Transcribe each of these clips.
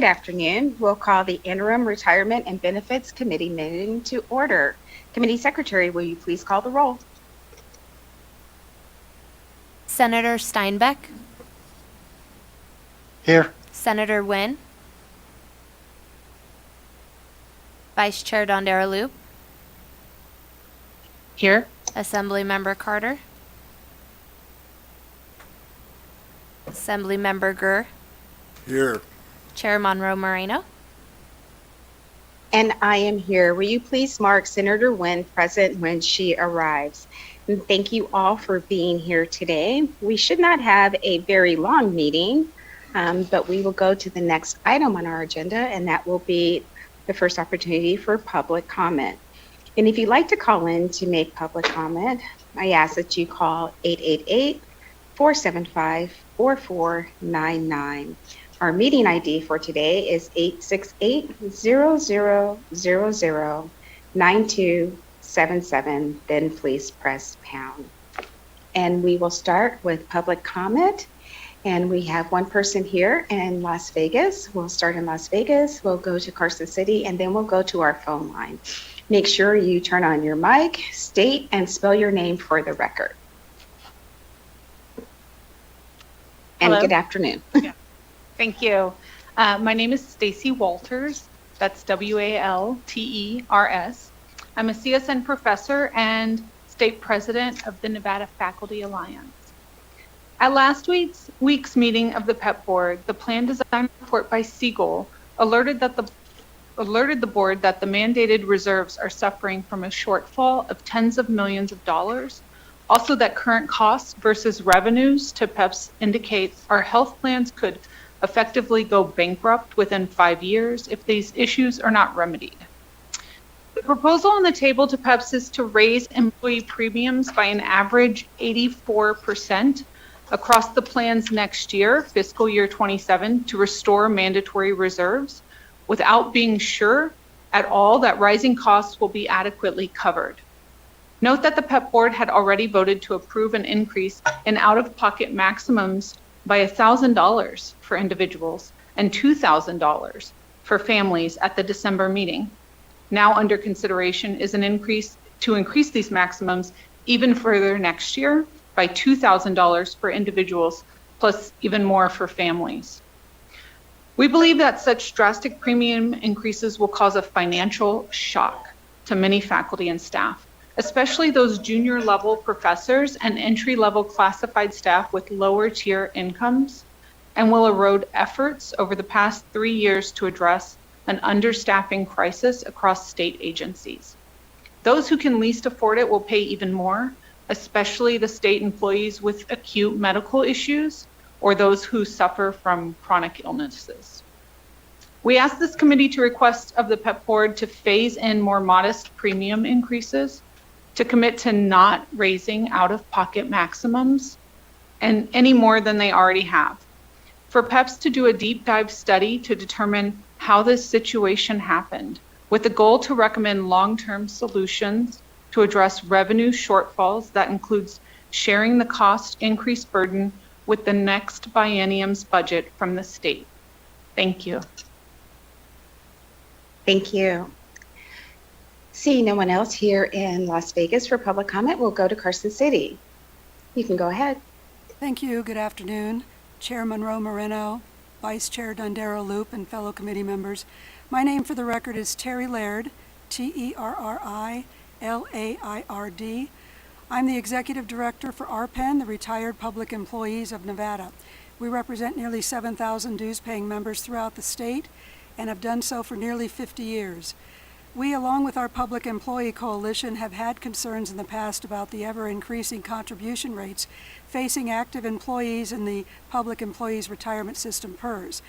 Good afternoon. We'll call the Interim Retirement and Benefits Committee meeting to order. Committee Secretary, will you please call the roll? Senator Steinbeck, Here. Senator Nguyen, Vice Chair Dondera Loop, Here. Assemblymember Carter, Assemblymember Gurr, Here. Chair Monroe Moreno. And I am here. Will you please mark Senator Nguyen present when she arrives? And thank you all for being here today. We should not have a very long meeting, but we will go to the next item on our agenda, and that will be the first opportunity for public comment. And if you'd like to call in to make public comment, I ask that you call 888-475-4499. Our meeting ID for today is 868-0000-9277. Then please press pound. And we will start with public comment. And we have one person here in Las Vegas. We'll start in Las Vegas. We'll go to Carson City, and then we'll go to our phone line. Make sure you turn on your mic, state and spell your name for the record. And Hello. good afternoon. Yeah. Thank you. My name is Stacy Walters. That's Walters. I'm a CSN professor and state president of the Nevada Faculty Alliance. At last week's meeting of the PEP board, the plan design report by Siegel alerted the board that the mandated reserves are suffering from a shortfall of tens of millions of dollars. Also, that current costs versus revenues to PEPs indicates our health plans could effectively go bankrupt within 5 years if these issues are not remedied. The proposal on the table to PEPs is to raise employee premiums by an average 84% across the plans next year, fiscal year 27, to restore mandatory reserves without being sure at all that rising costs will be adequately covered. Note that the PEP board had already voted to approve an increase in out-of-pocket maximums by $1,000 for individuals and $2,000 for families at the December meeting. Now under consideration is an increase to increase these maximums even further next year by $2,000 for individuals, plus even more for families. We believe that such drastic premium increases will cause a financial shock to many faculty and staff, especially those junior level professors and entry level classified staff with lower tier incomes, and will erode efforts over the past 3 years to address an understaffing crisis across state agencies. Those who can least afford it will pay even more, especially the state employees with acute medical issues or those who suffer from chronic illnesses. We ask this committee to request of the PEP board to phase in more modest premium increases, to commit to not raising out-of-pocket maximums and any more than they already have. For PEPs to do a deep dive study to determine how this situation happened, with the goal to recommend long-term solutions to address revenue shortfalls that includes sharing the cost increase burden with the next biennium's budget from the state. Thank you. Thank you. Seeing no one else here in Las Vegas for public comment, we'll go to Carson City. You can go ahead. Thank you. Good afternoon. Chair Monroe Moreno, Vice Chair Dondera Loop, and fellow committee members. My name for the record is Terry Laird, T-E-R-R-I-L-A-I-R-D. I'm the Executive Director for RPEN, the Retired Public Employees of Nevada. We represent nearly 7,000 dues-paying members throughout the state and have done so for nearly 50 years. We, along with our Public Employee Coalition, have had concerns in the past about the ever-increasing contribution rates facing active employees in the Public Employees Retirement System, PERS.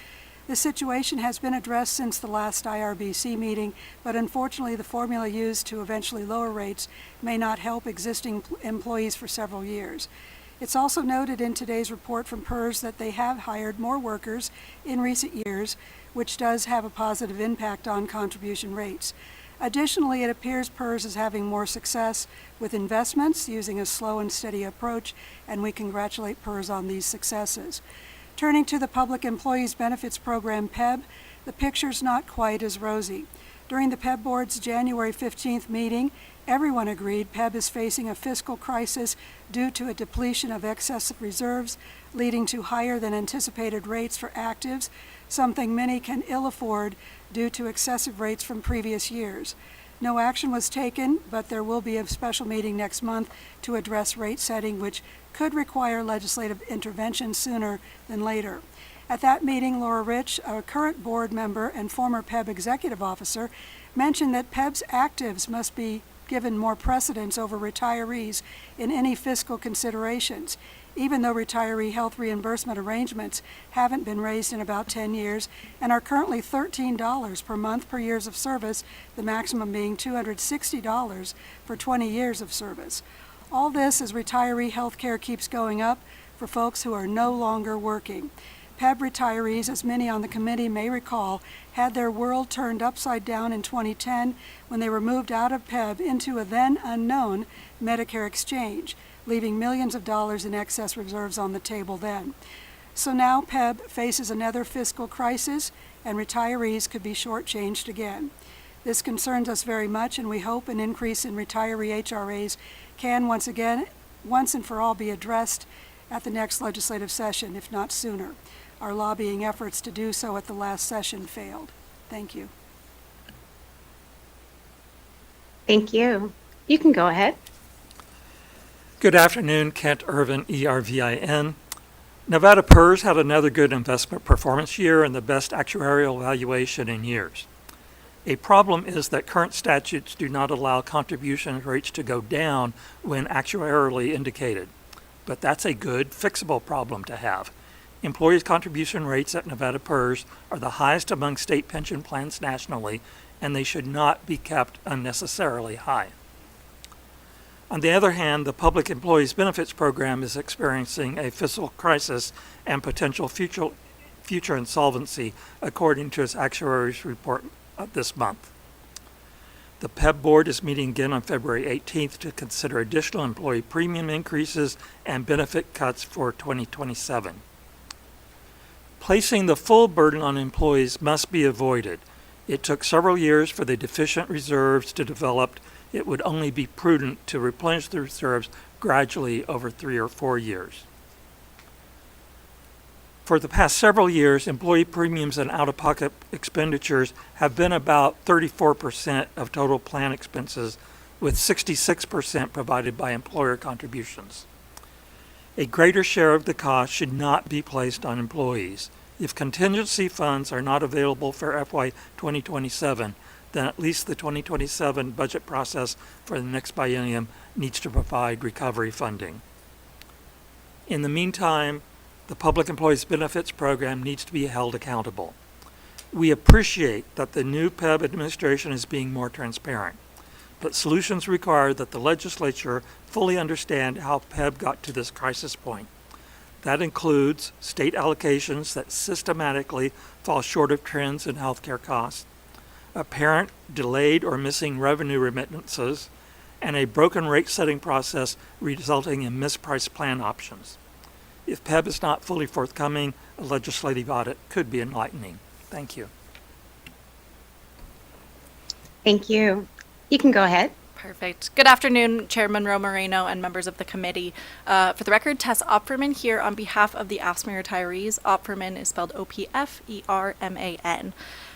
This situation has been addressed since the last IRBC meeting, but unfortunately the formula used to eventually lower rates may not help existing employees for several years. It's also noted in today's report from PERS that they have hired more workers in recent years, which does have a positive impact on contribution rates. Additionally, it appears PERS is having more success with investments using a slow and steady approach, and we congratulate PERS on these successes. Turning to the Public Employees Benefits Program, PEB, the picture's not quite as rosy. During the PEB Board's January 15th meeting, everyone agreed PEB is facing a fiscal crisis due to a depletion of excess reserves, leading to higher than anticipated rates for actives, something many can ill afford due to excessive rates from previous years. No action was taken, but there will be a special meeting next month to address rate setting, which could require legislative intervention sooner than later. At that meeting, Laura Rich, a current board member and former PEB executive officer, mentioned that PEB's actives must be given more precedence over retirees in any fiscal considerations. Even though retiree health reimbursement arrangements haven't been raised in about 10 years and are currently $13 per month per years of service, the maximum being $260 for 20 years of service. All this as retiree health care keeps going up for folks who are no longer working. PEB retirees, as many on the committee may recall, had their world turned upside down in 2010 when they were moved out of PEB into a then unknown Medicare exchange, leaving millions of dollars in excess reserves on the table then. So now PEB faces another fiscal crisis and retirees could be shortchanged again. This concerns us very much, and we hope an increase in retiree HRAs can once and for all be addressed at the next legislative session, if not sooner. Our lobbying efforts to do so at the last session failed. Thank you. Thank you. You can go ahead. Good afternoon, Kent Irvin, ERVIN. Nevada PERS had another good investment performance year and the best actuarial valuation in years. A problem is that current statutes do not allow contribution rates to go down when actuarially indicated. But that's a good, fixable problem to have. Employees' contribution rates at Nevada PERS are the highest among state pension plans nationally, and they should not be kept unnecessarily high. On the other hand, the Public Employees Benefits Program is experiencing a fiscal crisis and potential future insolvency, according to its actuaries report this month. The PEB board is meeting again on February 18th to consider additional employee premium increases and benefit cuts for 2027. Placing the full burden on employees must be avoided. It took several years for the deficient reserves to develop. It would only be prudent to replenish the reserves gradually over 3 or 4 years. For the past several years, employee premiums and out-of-pocket expenditures have been about 34% of total plan expenses, with 66% provided by employer contributions. A greater share of the cost should not be placed on employees. If contingency funds are not available for FY 2027, then at least the 2027 budget process for the next biennium needs to provide recovery funding. In the meantime, the Public Employees Benefits Program needs to be held accountable. We appreciate that the new PEB administration is being more transparent, but solutions require that the legislature fully understand how PEB got to this crisis point. That includes state allocations that systematically fall short of trends in healthcare costs, apparent delayed or missing revenue remittances, and a broken rate-setting process resulting in mispriced plan options. If PEB is not fully forthcoming, a legislative audit could be enlightening. Thank you. Thank you. You can go ahead. Perfect. Good afternoon, Chair Monroe Moreno and members of the committee. For the record, Tess Opferman here on behalf of the AFSCME retirees. Opferman is spelled O-P-F-E-R-M-A-N.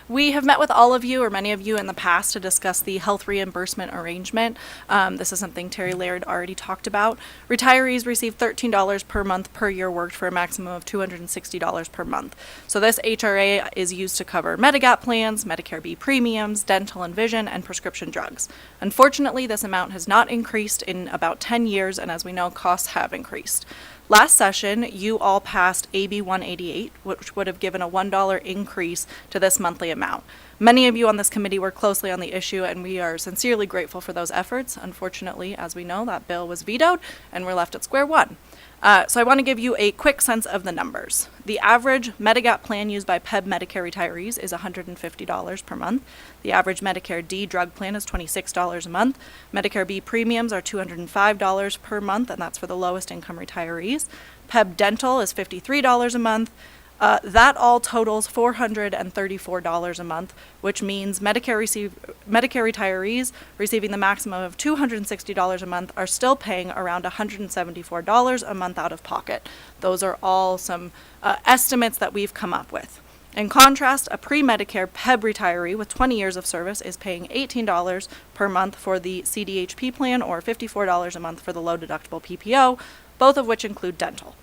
We have met with all of you, or many of you in the past, to discuss the health reimbursement arrangement. This is something Terry Laird already talked about. Retirees receive $13 per month per year worked for a maximum of $260 per month. So this HRA is used to cover Medigap plans, Medicare B premiums, dental and vision, and prescription drugs. Unfortunately, this amount has not increased in about 10 years, and as we know, costs have increased. Last session, you all passed AB 188, which would have given a $1 increase to this monthly amount. Many of you on this committee worked closely on the issue, and we are sincerely grateful for those efforts. Unfortunately, as we know, that bill was vetoed, and we're left at square one. So I want to give you a quick sense of the numbers. The average Medigap plan used by PEB Medicare retirees is $150 per month. The average Medicare D drug plan is $26 a month. Medicare B premiums are $205 per month, and that's for the lowest income retirees. PEB dental is $53 a month. That all totals $434 a month, which means Medicare retirees receiving the maximum of $260 a month are still paying around $174 a month out of pocket. Those are all some estimates that we've come up with. In contrast, a pre-Medicare PEB retiree with 20 years of service is paying $18 per month for the CDHP plan or $54 a month for the low-deductible PPO, both of which include dental.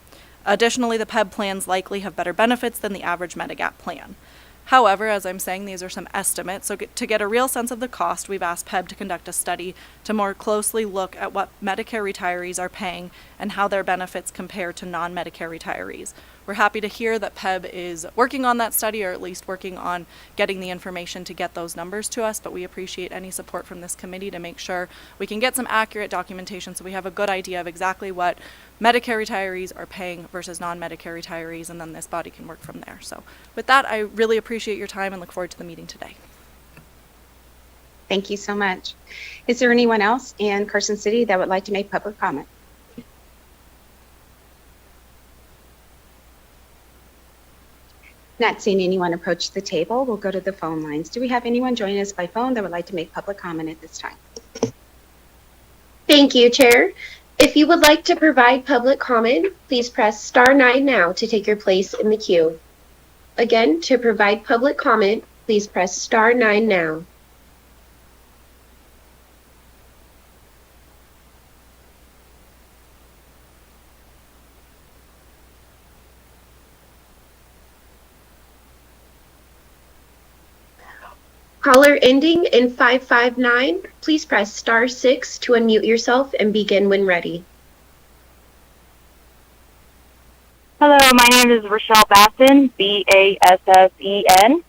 Additionally, the PEB plans likely have better benefits than the average Medigap plan. However, as I'm saying, these are some estimates, so to get a real sense of the cost, we've asked PEB to conduct a study to more closely look at what Medicare retirees are paying and how their benefits compare to non-Medicare retirees. We're happy to hear that PEB is working on that study, or at least working on getting the information to get those numbers to us, but we appreciate any support from this committee to make sure we can get some accurate documentation so we have a good idea of exactly what Medicare retirees are paying versus non-Medicare retirees, and then this body can work from there. So with that, I really appreciate your time and look forward to the meeting today. Thank you so much. Is there anyone else in Carson City that would like to make public comment? Not seeing anyone approach the table, we'll go to the phone lines. Do we have anyone joining us by phone that would like to make public comment at this time? Thank you, Chair. If you would like to provide public comment, please press *9 now to take your place in the queue. Again, to provide public comment, please press *9 now. Caller ending in 559, please press *6 to unmute yourself and begin when ready. Hello, my name is Rochelle Basson, Bassen.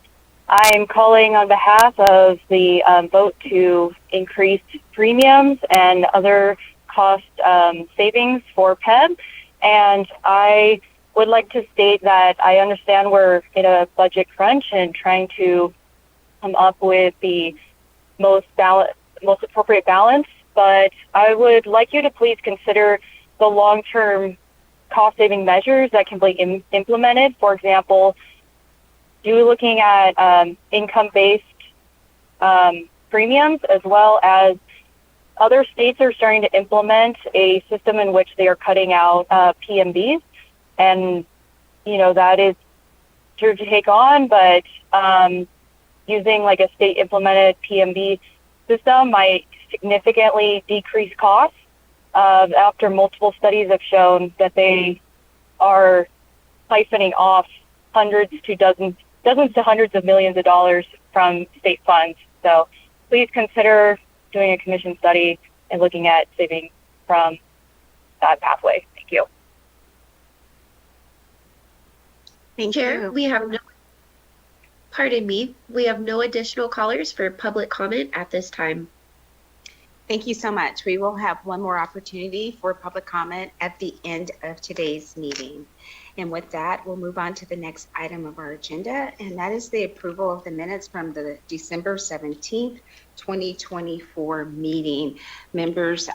I'm calling on behalf of the vote to increase premiums and other cost savings for PEB. And I would like to state that I understand we're in a budget crunch and trying to come up with the most appropriate balance, but I would like you to please consider the long-term cost-saving measures that can be implemented. For example, looking at income-based premiums, as well as other states are starting to implement a system in which they are cutting out PMBs, and that is true to take on, but using like a state-implemented PMB system might significantly decrease costs after multiple studies have shown that they are siphoning off dozens to hundreds of millions of dollars from state funds. So please consider doing a commission study and looking at saving from that pathway. Thank you. Thank Chair, you. we have no additional callers for public comment at this time. Thank you so much. We will have one more opportunity for public comment at the end of today's meeting. And with that, we'll move on to the next item of our agenda, and that is the approval of the minutes from the December 17th, 2024 meeting. Members,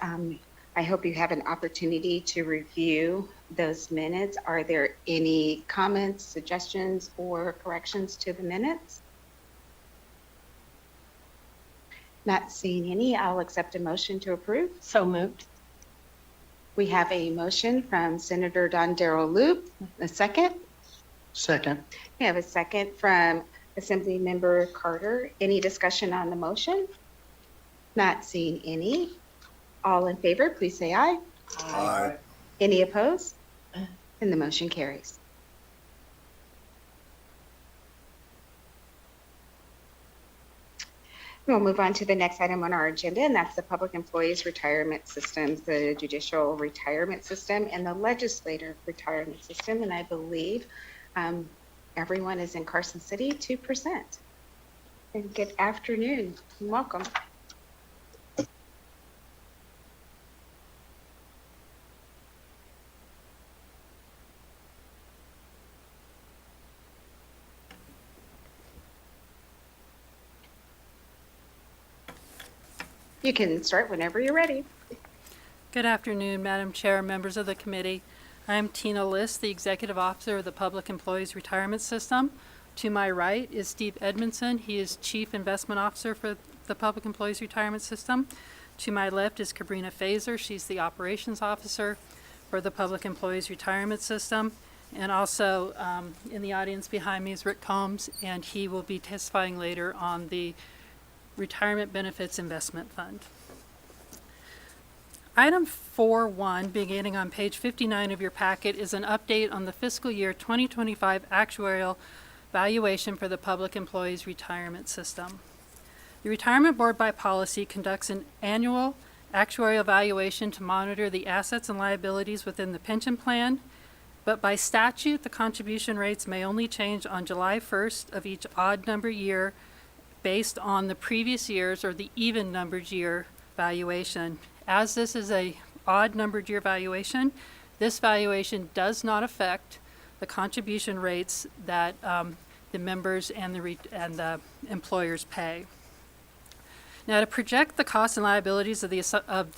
I hope you have an opportunity to review those minutes. Are there any comments, suggestions, or corrections to the minutes? Not seeing any, I'll accept a motion to approve. So moved. We have a motion from Senator Don Darrell Loop. A second? Second. We have a second from Assembly Member Carter. Any discussion on the motion? Not seeing any. All in favor, please say aye. Aye. Any opposed? And the motion carries. We'll move on to the next item on our agenda, and that's the Public Employees Retirement Systems, the Judicial Retirement System, and the Legislative Retirement System. And I believe everyone is in Carson City to present. And good afternoon and welcome. You can start whenever you're ready. Good afternoon, Madam Chair, members of the committee. I'm Tina List, the Executive Officer of the Public Employees Retirement System. To my right is Steve Edmondson. He is Chief Investment Officer for the Public Employees Retirement System. To my left is Cabrina Fazer. She's the Operations Officer for the Public Employees Retirement System. And also in the audience behind me is Rick Combs, and he will be testifying later on the Retirement Benefits Investment Fund. Item 4.1, beginning on page 59 of your packet, is an update on the fiscal year 2025 actuarial valuation for the Public Employees Retirement System. The Retirement Board by policy conducts an annual actuarial valuation to monitor the assets and liabilities within the pension plan, but by statute, the contribution rates may only change on July 1st of each odd-numbered year based on the previous year's or the even-numbered year valuation. As this is a odd-numbered year valuation, this valuation does not affect the contribution rates that the members and the employers pay. Now, to project the costs and liabilities of the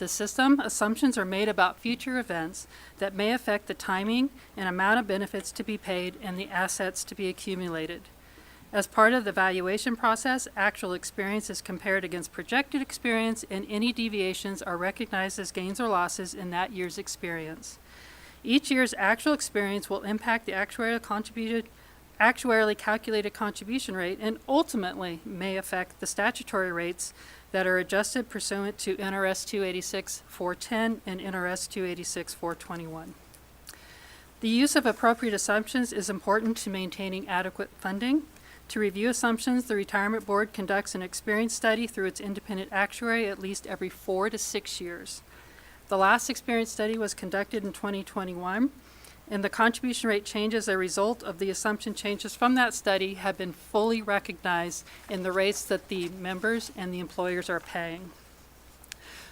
system, assumptions are made about future events that may affect the timing and amount of benefits to be paid and the assets to be accumulated. As part of the valuation process, actual experience is compared against projected experience, and any deviations are recognized as gains or losses in that year's experience. Each year's actual experience will impact the actuarially calculated contribution rate and ultimately may affect the statutory rates that are adjusted pursuant to NRS 286-410 and NRS 286-421. The use of appropriate assumptions is important to maintaining adequate funding. To review assumptions, the Retirement Board conducts an experience study through its independent actuary at least every 4 to 6 years. The last experience study was conducted in 2021, and the contribution rate changes as a result of the assumption changes from that study have been fully recognized in the rates that the members and the employers are paying.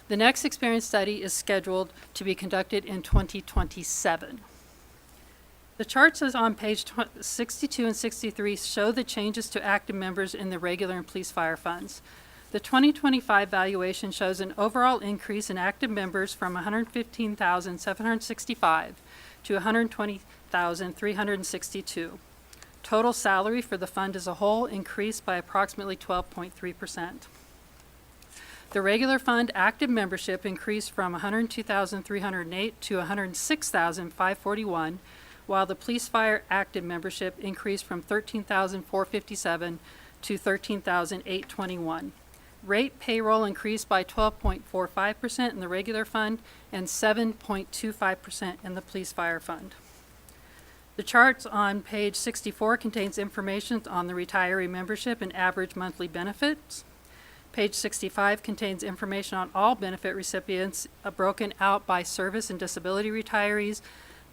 The next experience study is scheduled to be conducted in 2027. The charts on page 62 and 63 show the changes to active members in the regular and police fire funds. The 2025 valuation shows an overall increase in active members from 115,765 to 120,362. Total salary for the fund as a whole increased by approximately 12.3%. The regular fund active membership increased from 102,308 to 106,541, while the police fire active membership increased from 13,457 to 13,821. Rate payroll increased by 12.45% in the regular fund and 7.25% in the police fire fund. The charts on page 64 contains information on the retiree membership and average monthly benefits. Page 65 contains information on all benefit recipients broken out by service and disability retirees,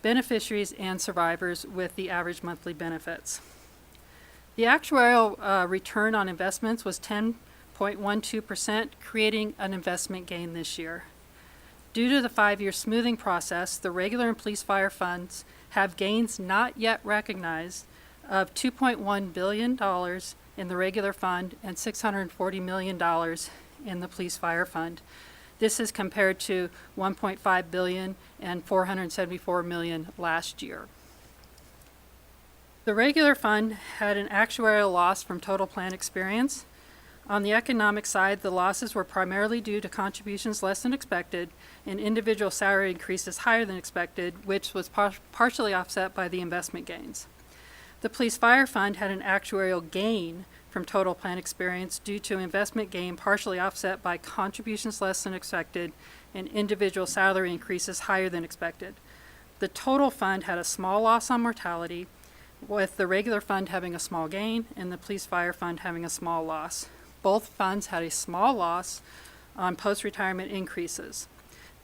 beneficiaries, and survivors with the average monthly benefits. The actuarial return on investments was 10.12%, creating an investment gain this year. Due to the 5-year smoothing process, the regular and police fire funds have gains not yet recognized of $2.1 billion in the regular fund and $640 million in the police fire fund. This is compared to $1.5 billion and $474 million last year. The regular fund had an actuarial loss from total plan experience. On the economic side, the losses were primarily due to contributions less than expected and individual salary increases higher than expected, which was partially offset by the investment gains. The police fire fund had an actuarial gain from total plan experience due to investment gain partially offset by contributions less than expected and individual salary increases higher than expected. The total fund had a small loss on mortality, with the regular fund having a small gain and the police fire fund having a small loss. Both funds had a small loss on post-retirement increases.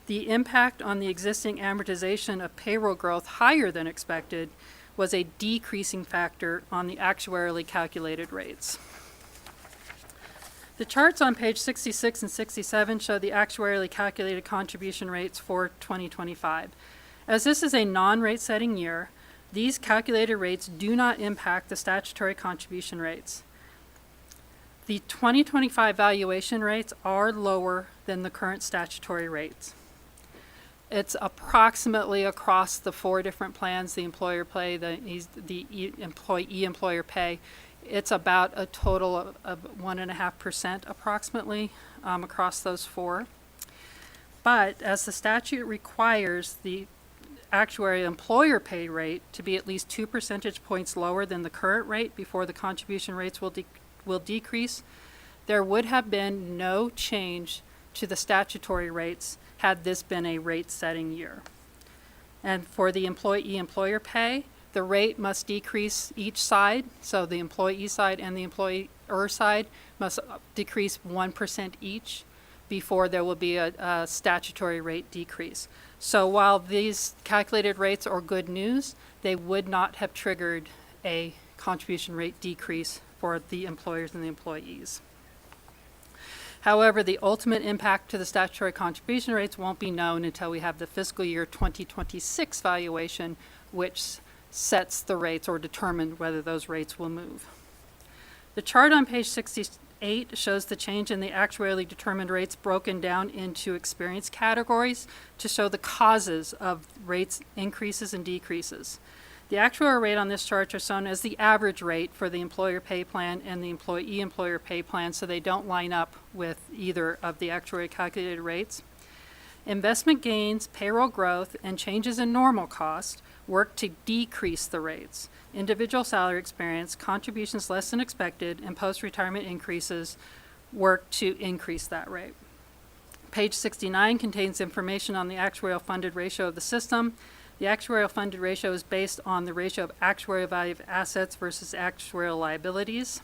The impact on the existing amortization of payroll growth higher than expected was a decreasing factor on the actuarially calculated rates. The charts on page 66 and 67 show the actuarially calculated contribution rates for 2025. As this is a non-rate setting year, these calculated rates do not impact the statutory contribution rates. The 2025 valuation rates are lower than the current statutory rates. It's approximately across the 4 different plans, the employer pay, the employee-employer pay. It's about a total of 1.5% approximately across those 4. But as the statute requires the actuary employer pay rate to be at least 2 percentage points lower than the current rate before the contribution rates will decrease, there would have been no change to the statutory rates had this been a rate-setting year. And for the employee-employer pay, the rate must decrease each side, so the employee side and the employer side must decrease 1% each before there will be a statutory rate decrease. So while these calculated rates are good news, they would not have triggered a contribution rate decrease for the employers and the employees. However, the ultimate impact to the statutory contribution rates won't be known until we have the fiscal year 2026 valuation, which sets the rates or determines whether those rates will move. The chart on page 68 shows the change in the actuarially determined rates broken down into experience categories to show the causes of rates increases and decreases. The actuarial rate on this chart are shown as the average rate for the employer pay plan and the employee-employer pay plan, so they don't line up with either of the actuarially calculated rates. Investment gains, payroll growth, and changes in normal cost work to decrease the rates. Individual salary experience, contributions less than expected, and post-retirement increases work to increase that rate. Page 69 contains information on the actuarial funded ratio of the system. The actuarial funded ratio is based on the ratio of actuarial value of assets versus actuarial liabilities.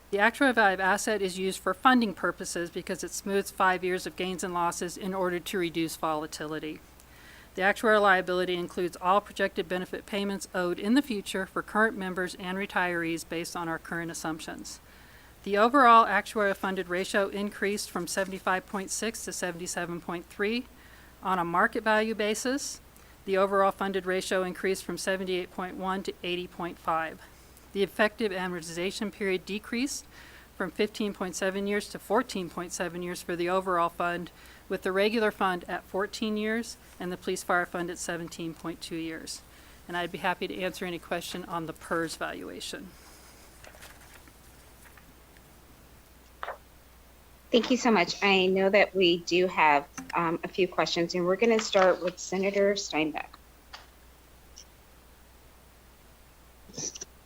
The actuarial value of asset is used for funding purposes because it smooths 5 years of gains and losses in order to reduce volatility. The actuarial liability includes all projected benefit payments owed in the future for current members and retirees based on our current assumptions. The overall actuarial funded ratio increased from 75.6 to 77.3. On a market value basis, the overall funded ratio increased from 78.1 to 80.5. The effective amortization period decreased from 15.7 years to 14.7 years for the overall fund, with the regular fund at 14 years and the police fire fund at 17.2 years. And I'd be happy to answer any question on the PERS valuation. Thank you so much. I know that we do have a few questions, and we're going to start with Senator Steinbeck.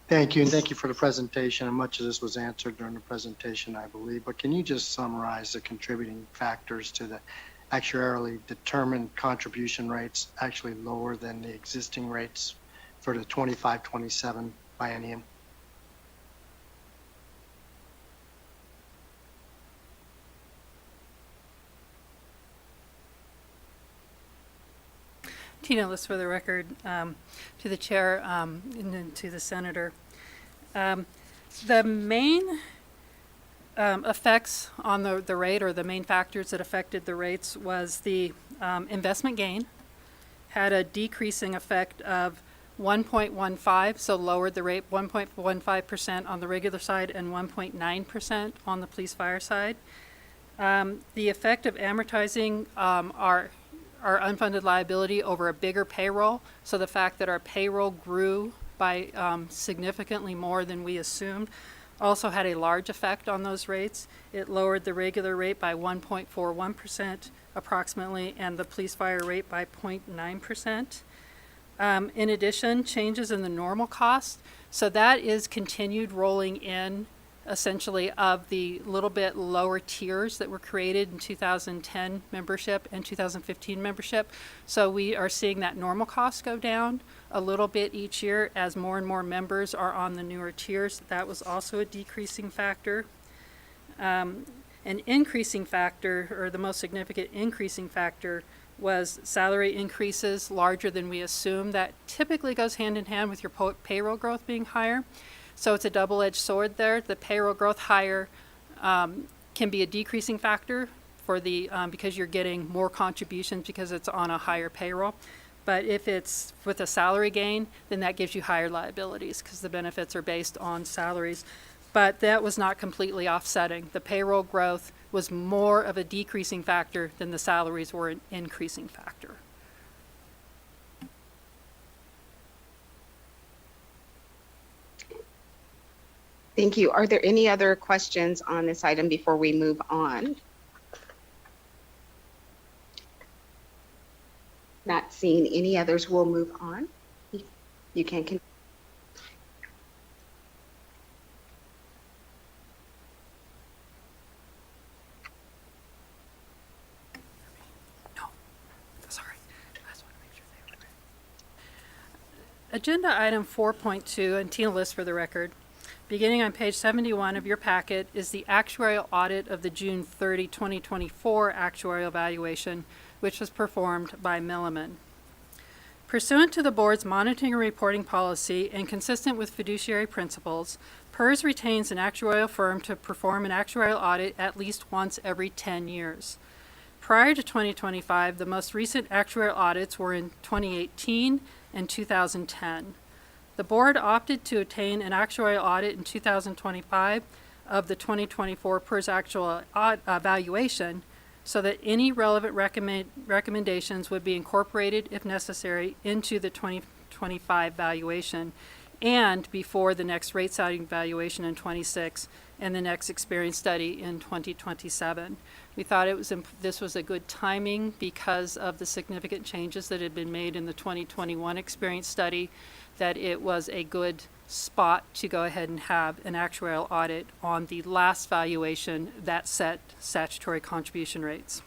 Thank you, and thank you for the presentation. And much of this was answered during the presentation, I believe. But can you just summarize the contributing factors to the actuarially determined contribution rates actually lower than the existing rates for the 25-27 biennium? Tina List for the record, to the chair and then to the senator. The main effects on the rate, or the main factors that affected the rates, was the investment gain had a decreasing effect of 1.15, so lowered the rate 1.15% on the regular side and 1.9% on the police fire side. The effect of amortizing our unfunded liability over a bigger payroll, so the fact that our payroll grew by significantly more than we assumed also had a large effect on those rates. It lowered the regular rate by 1.41% approximately, and the police fire rate by 0.9%. In addition, changes in the normal cost, so that is continued rolling in essentially of the little bit lower tiers that were created in 2010 membership and 2015 membership. So we are seeing that normal cost go down a little bit each year as more and more members are on the newer tiers. That was also a decreasing factor. An increasing factor, or the most significant increasing factor, was salary increases larger than we assumed. That typically goes hand in hand with your payroll growth being higher. So it's a double-edged sword there. The payroll growth higher can be a decreasing factor for the because you're getting more contributions because it's on a higher payroll. But if it's with a salary gain, then that gives you higher liabilities because the benefits are based on salaries. But that was not completely offsetting. The payroll growth was more of a decreasing factor than the salaries were an increasing factor. Thank you. Are there any other questions on this item before we move on? Not seeing any others, we'll move on. You can continue. Agenda item 4.2, and Tina lists for the record, beginning on page 71 of your packet, is the actuarial audit of the June 30, 2024 actuarial valuation, which was performed by Milliman. Pursuant to the board's monitoring and reporting policy and consistent with fiduciary principles, PERS retains an actuarial firm to perform an actuarial audit at least once every 10 years. Prior to 2025, the most recent actuarial audits were in 2018 and 2010. The board opted to obtain an actuarial audit in 2025 of the 2024 PERS actual valuation so that any relevant recommendations would be incorporated, if necessary, into the 2025 valuation and before the next rate setting valuation in 26 and the next experience study in 2027. We thought this was a good timing because of the significant changes that had been made in the 2021 experience study, that it was a good spot to go ahead and have an actuarial audit on the last valuation that set statutory contribution rates.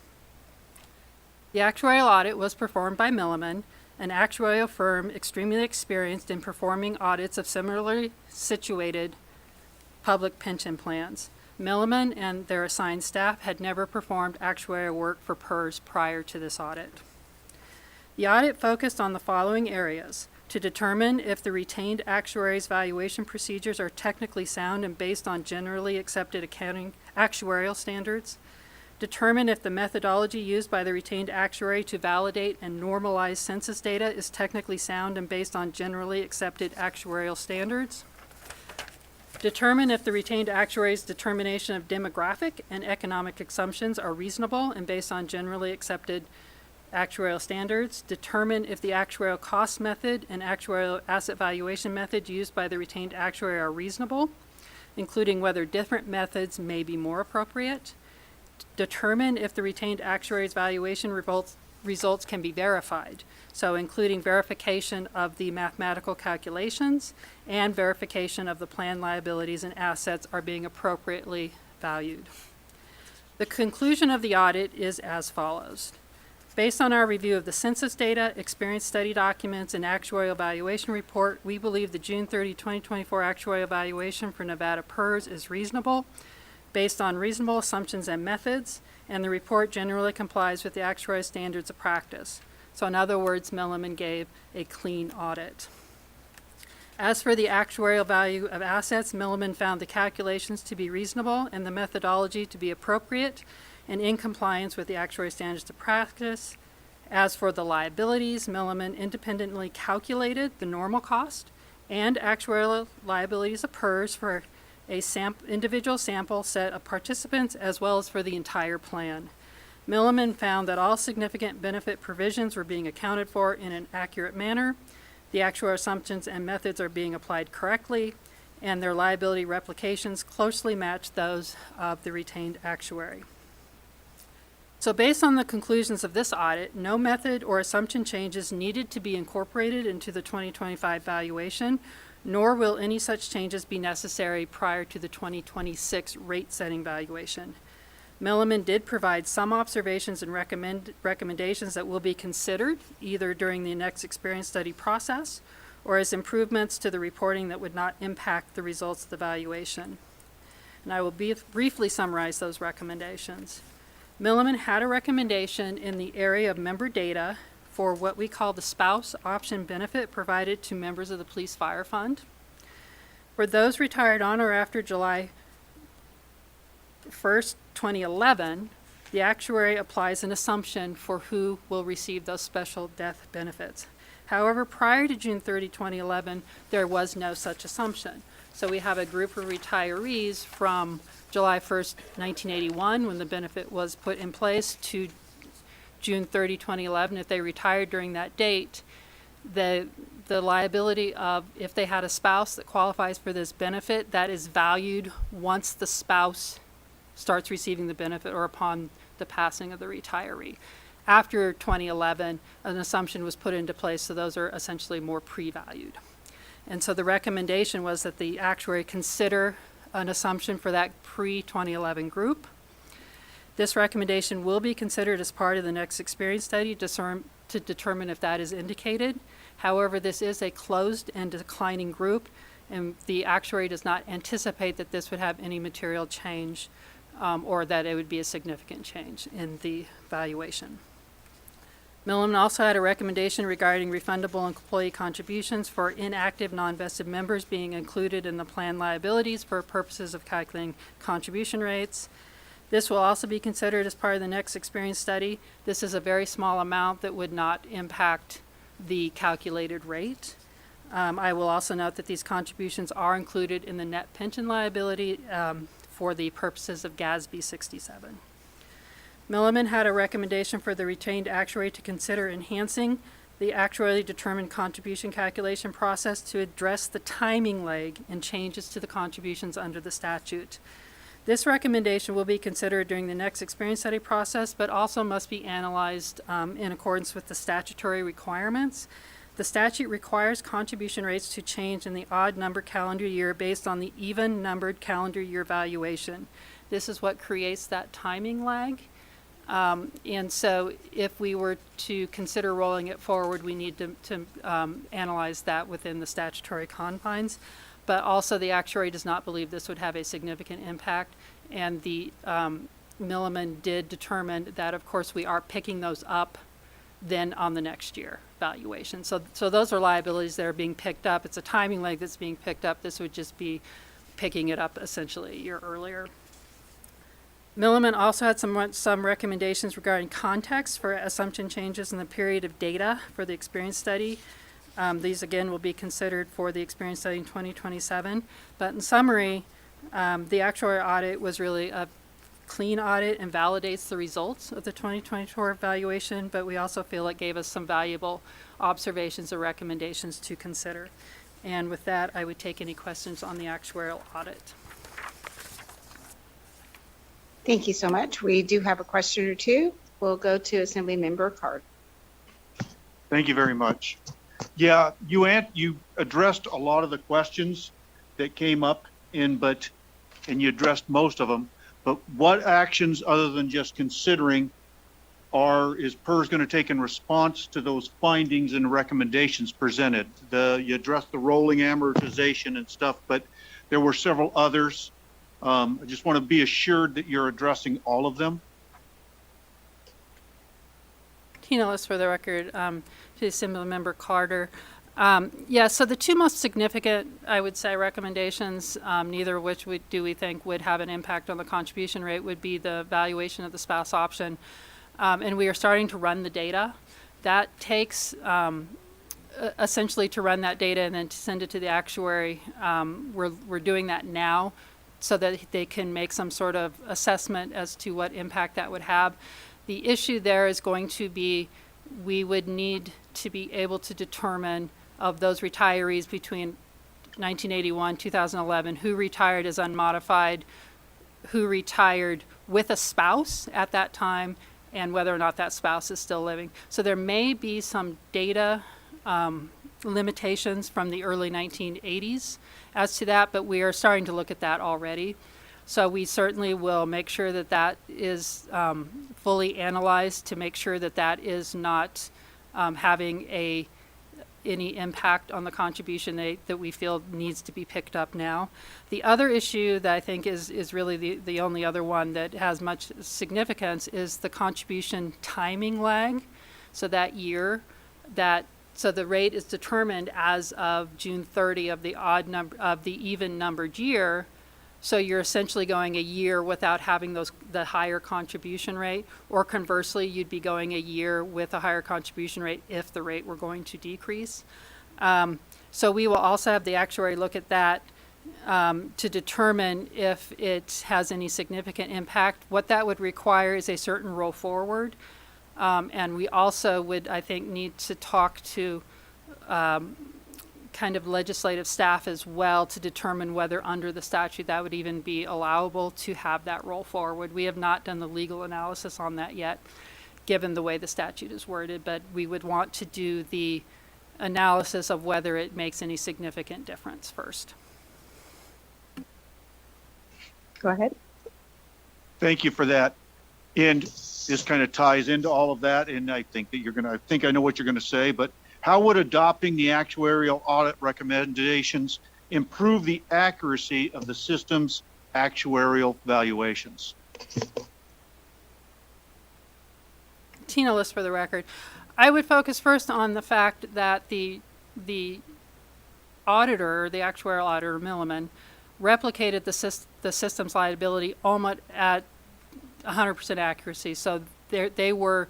The actuarial audit was performed by Milliman, an actuarial firm extremely experienced in performing audits of similarly situated public pension plans. Milliman and their assigned staff had never performed actuarial work for PERS prior to this audit. The audit focused on the following areas: to determine if the retained actuary's valuation procedures are technically sound and based on generally accepted accounting actuarial standards, determine if the methodology used by the retained actuary to validate and normalize census data is technically sound and based on generally accepted actuarial standards, determine if the retained actuary's determination of demographic and economic assumptions are reasonable and based on generally accepted actuarial standards, determine if the actuarial cost method and actuarial asset valuation method used by the retained actuary are reasonable, including whether different methods may be more appropriate, determine if the retained actuary's valuation results can be verified, so including verification of the mathematical calculations and verification of the plan liabilities and assets are being appropriately valued. The conclusion of the audit is as follows. Based on our review of the census data, experience study documents, and actuarial valuation report, we believe the June 30, 2024 actuarial valuation for Nevada PERS is reasonable, based on reasonable assumptions and methods, and the report generally complies with the actuarial standards of practice. So in other words, Milliman gave a clean audit. As for the actuarial value of assets, Milliman found the calculations to be reasonable and the methodology to be appropriate and in compliance with the actuarial standards of practice. As for the liabilities, Milliman independently calculated the normal cost and actuarial liabilities of PERS for a individual sample set of participants as well as for the entire plan. Milliman found that all significant benefit provisions were being accounted for in an accurate manner, the actuarial assumptions and methods are being applied correctly, and their liability replications closely match those of the retained actuary. So based on the conclusions of this audit, no method or assumption changes needed to be incorporated into the 2025 valuation, nor will any such changes be necessary prior to the 2026 rate setting valuation. Milliman did provide some observations and recommendations that will be considered either during the next experience study process or as improvements to the reporting that would not impact the results of the valuation. And I will briefly summarize those recommendations. Milliman had a recommendation in the area of member data for what we call the spouse option benefit provided to members of the Police Fire Fund. For those retired on or after July 1st, 2011, the actuary applies an assumption for who will receive those special death benefits. However, prior to June 30, 2011, there was no such assumption. So we have a group of retirees from July 1st, 1981, when the benefit was put in place, to June 30, 2011. If they retired during that date, the liability of, if they had a spouse that qualifies for this benefit, that is valued once the spouse starts receiving the benefit or upon the passing of the retiree. After 2011, an assumption was put into place, so those are essentially more pre-valued. And so the recommendation was that the actuary consider an assumption for that pre-2011 group. This recommendation will be considered as part of the next experience study to determine if that is indicated. However, this is a closed and declining group, and the actuary does not anticipate that this would have any material change or that it would be a significant change in the valuation. Milliman also had a recommendation regarding refundable employee contributions for inactive non-vested members being included in the plan liabilities for purposes of calculating contribution rates. This will also be considered as part of the next experience study. This is a very small amount that would not impact the calculated rate. I will also note that these contributions are included in the net pension liability for the purposes of GASB 67. Milliman had a recommendation for the retained actuary to consider enhancing the actuarially determined contribution calculation process to address the timing lag in changes to the contributions under the statute. This recommendation will be considered during the next experience study process, but also must be analyzed in accordance with the statutory requirements. The statute requires contribution rates to change in the odd number calendar year based on the even numbered calendar year valuation. This is what creates that timing lag. And so if we were to consider rolling it forward, we need to analyze that within the statutory confines. But also the actuary does not believe this would have a significant impact. And the Milliman did determine that, of course, we are picking those up then on the next year valuation. So those are liabilities that are being picked up. It's a timing lag that's being picked up. This would just be picking it up essentially a year earlier. Milliman also had some recommendations regarding context for assumption changes in the period of data for the experience study. These again will be considered for the experience study in 2027. But in summary, the actuarial audit was really a clean audit and validates the results of the 2024 evaluation, but we also feel it gave us some valuable observations or recommendations to consider. And with that, I would take any questions on the actuarial audit. Thank you so much. We do have a question or two. We'll go to Assemblymember Carter. Thank you very much. Yeah, you addressed a lot of the questions that came up and you addressed most of them. But what actions, other than just considering, is PERS going to take in response to those findings and recommendations presented? You addressed the rolling amortization and stuff, but there were several others. I just want to be assured that you're addressing all of them. Tina List for the record, to Assemblymember Carter. So the two most significant, I would say, recommendations, neither of which we think would have an impact on the contribution rate, would be the valuation of the spouse option. And we are starting to run the data. That takes essentially to run that data and then to send it to the actuary. We're doing that now so that they can make some sort of assessment as to what impact that would have. The issue there is going to be, we would need to be able to determine of those retirees between 1981, 2011, who retired as unmodified, who retired with a spouse at that time, and whether or not that spouse is still living. So there may be some data limitations from the early 1980s as to that, but we are starting to look at that already. So we certainly will make sure that that is fully analyzed to make sure that that is not having any impact on the contribution that we feel needs to be picked up now. The other issue that I think is really the only other one that has much significance is the contribution timing lag. So that year, so the rate is determined as of June 30 of the even numbered year. So you're essentially going a year without having the higher contribution rate, or conversely, you'd be going a year with a higher contribution rate if the rate were going to decrease. So we will also have the actuary look at that to determine if it has any significant impact. What that would require is a certain roll forward. And we also would, I think, need to talk to kind of legislative staff as well to determine whether under the statute that would even be allowable to have that roll forward. We have not done the legal analysis on that yet, given the way the statute is worded, but we would want to do the analysis of whether it makes any significant difference first. Go ahead. Thank you for that. And this kind of ties into all of that, and I think that I think I know what you're going to say, but how would adopting the actuarial audit recommendations improve the accuracy of the system's actuarial valuations? Tina List for the record. I would focus first on the fact that the auditor, the actuarial auditor, Milliman, replicated the system's liability almost at 100% accuracy. So they were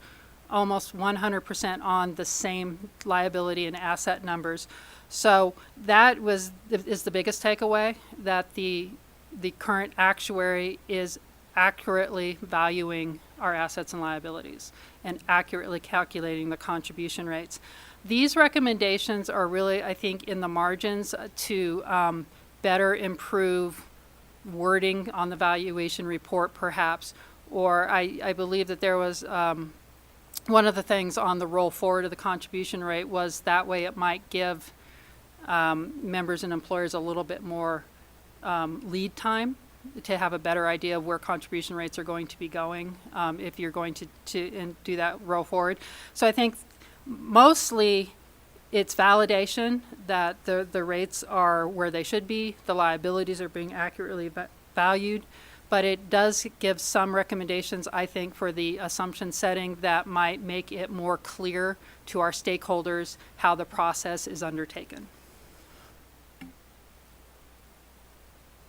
almost 100% on the same liability and asset numbers. So that is the biggest takeaway, that the current actuary is accurately valuing our assets and liabilities and accurately calculating the contribution rates. These recommendations are really, I think, in the margins to better improve wording on the valuation report, perhaps. Or I believe that there was one of the things on the roll forward of the contribution rate was that way it might give members and employers a little bit more lead time to have a better idea of where contribution rates are going to be going if you're going to do that roll forward. So I think mostly it's validation that the rates are where they should be, the liabilities are being accurately valued, but it does give some recommendations, I think, for the assumption setting that might make it more clear to our stakeholders how the process is undertaken.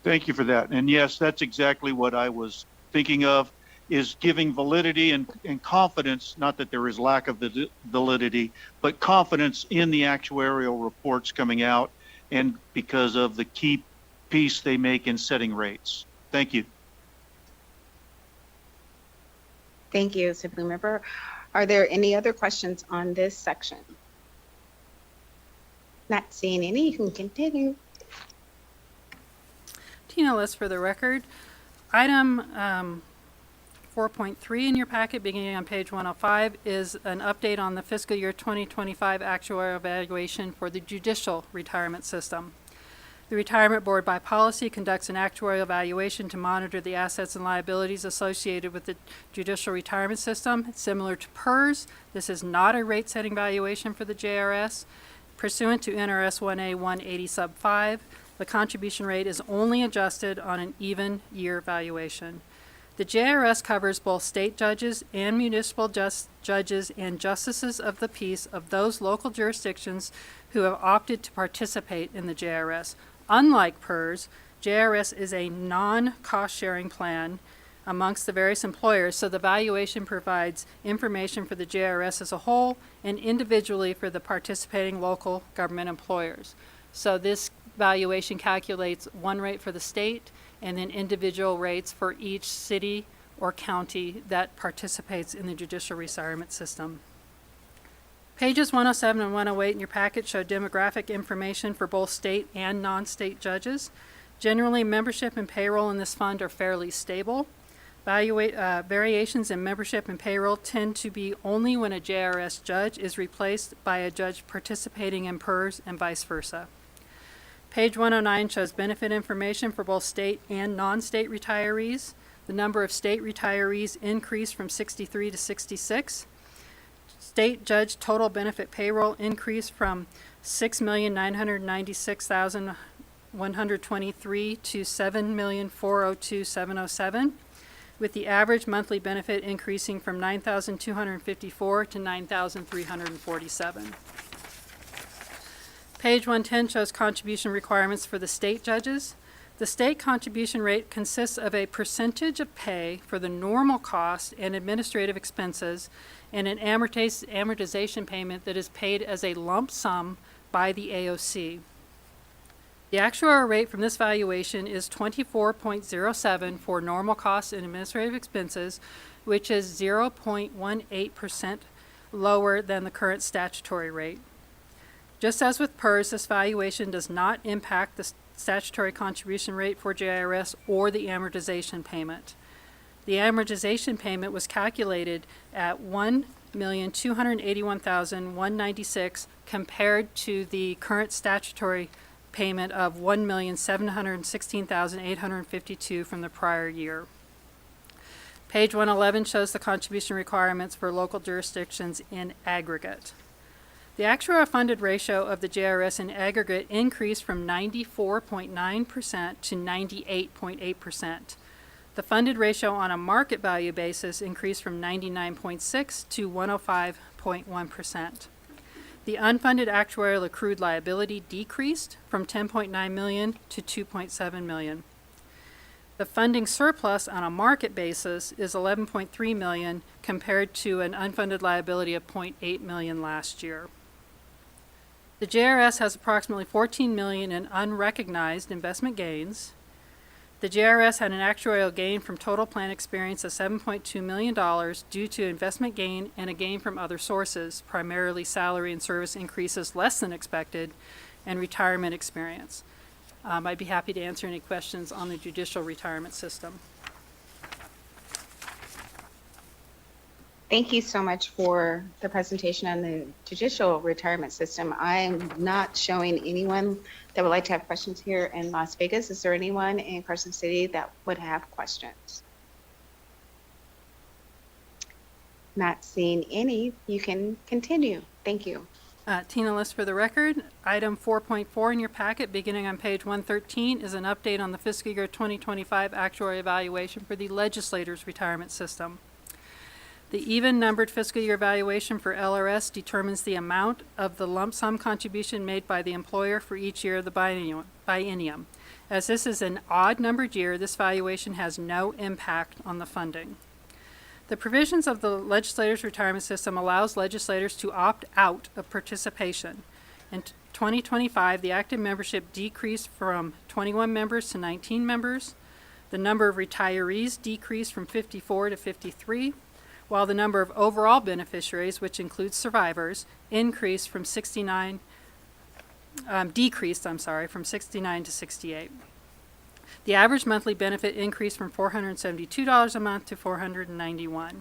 Thank you for that. And yes, that's exactly what I was thinking of, is giving validity and confidence, not that there is lack of validity, but confidence in the actuarial reports coming out, and because of the key piece they make in setting rates. Thank you. Thank you, Assembly Member. Are there any other questions on this section? Not seeing any, you can continue. Tina List for the record. Item 4.3 in your packet, beginning on page 105, is an update on the fiscal year 2025 actuarial evaluation for the judicial retirement system. The Retirement Board, by policy, conducts an actuarial evaluation to monitor the assets and liabilities associated with the judicial retirement system. Similar to PERS, this is not a rate-setting valuation for the JRS. Pursuant to NRS 1A 180 sub 5, the contribution rate is only adjusted on an even year valuation. The JRS covers both state judges and municipal judges and justices of the peace of those local jurisdictions who have opted to participate in the JRS. Unlike PERS, JRS is a non-cost sharing plan amongst the various employers, so the valuation provides information for the JRS as a whole and individually for the participating local government employers. So this valuation calculates one rate for the state and then individual rates for each city or county that participates in the judicial retirement system. Pages 107 and 108 in your packet show demographic information for both state and non-state judges. Generally, membership and payroll in this fund are fairly stable. Variations in membership and payroll tend to be only when a JRS judge is replaced by a judge participating in PERS and vice versa. Page 109 shows benefit information for both state and non-state retirees. The number of state retirees increased from 63 to 66. State judge total benefit payroll increased from 6,996,123 to 7,402,707, with the average monthly benefit increasing from 9,254 to 9,347. Page 110 shows contribution requirements for the state judges. The state contribution rate consists of a percentage of pay for the normal cost and administrative expenses and an amortization payment that is paid as a lump sum by the AOC. The actuarial rate from this valuation is 24.07 for normal costs and administrative expenses, which is 0.18% lower than the current statutory rate. Just as with PERS, this valuation does not impact the statutory contribution rate for JIRS or the amortization payment. The amortization payment was calculated at $1,281,196 compared to the current statutory payment of $1,716,852 from the prior year. Page 111 shows the contribution requirements for local jurisdictions in aggregate. The actuarial funded ratio of the JRS in aggregate increased from 94.9% to 98.8%. The funded ratio on a market value basis increased from 99.6 to 105.1%. The unfunded actuarial accrued liability decreased from $10.9 million to $2.7 million. The funding surplus on a market basis is $11.3 million compared to an unfunded liability of $0.8 million last year. The JRS has approximately $14 million in unrecognized investment gains. The JRS had an actuarial gain from total plan experience of $7.2 million due to investment gain and a gain from other sources, primarily salary and service increases less than expected and retirement experience. I'd be happy to answer any questions on the judicial retirement system. Thank you so much for the presentation on the judicial retirement system. I'm not showing anyone that would like to have questions here in Las Vegas. Is there anyone in Carson City that would have questions? Not seeing any. You can continue. Thank you. Tina List for the record. Item 4.4 in your packet, beginning on page 113, is an update on the fiscal year 2025 actuarial evaluation for the legislator's retirement system. The even-numbered fiscal year valuation for LRS determines the amount of the lump sum contribution made by the employer for each year of the biennium. As this is an odd-numbered year, this valuation has no impact on the funding. The provisions of the legislator's retirement system allows legislators to opt out of participation. In 2025, the active membership decreased from 21 members to 19 members. The number of retirees decreased from 54 to 53. While the number of overall beneficiaries, which includes survivors, decreased from 69 to 68. The average monthly benefit increased from $472 a month to $491.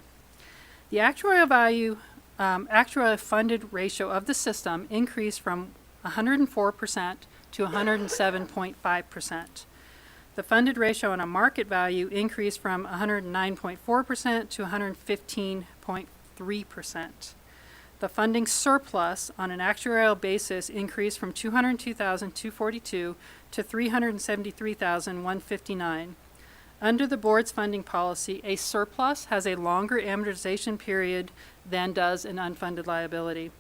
The actuarial funded ratio of the system increased from 104% to 107.5%. The funded ratio on a market value increased from 109.4% to 115.3%. The funding surplus on an actuarial basis increased from $202,242 to $373,159. Under the board's funding policy, a surplus has a longer amortization period than does an unfunded liability.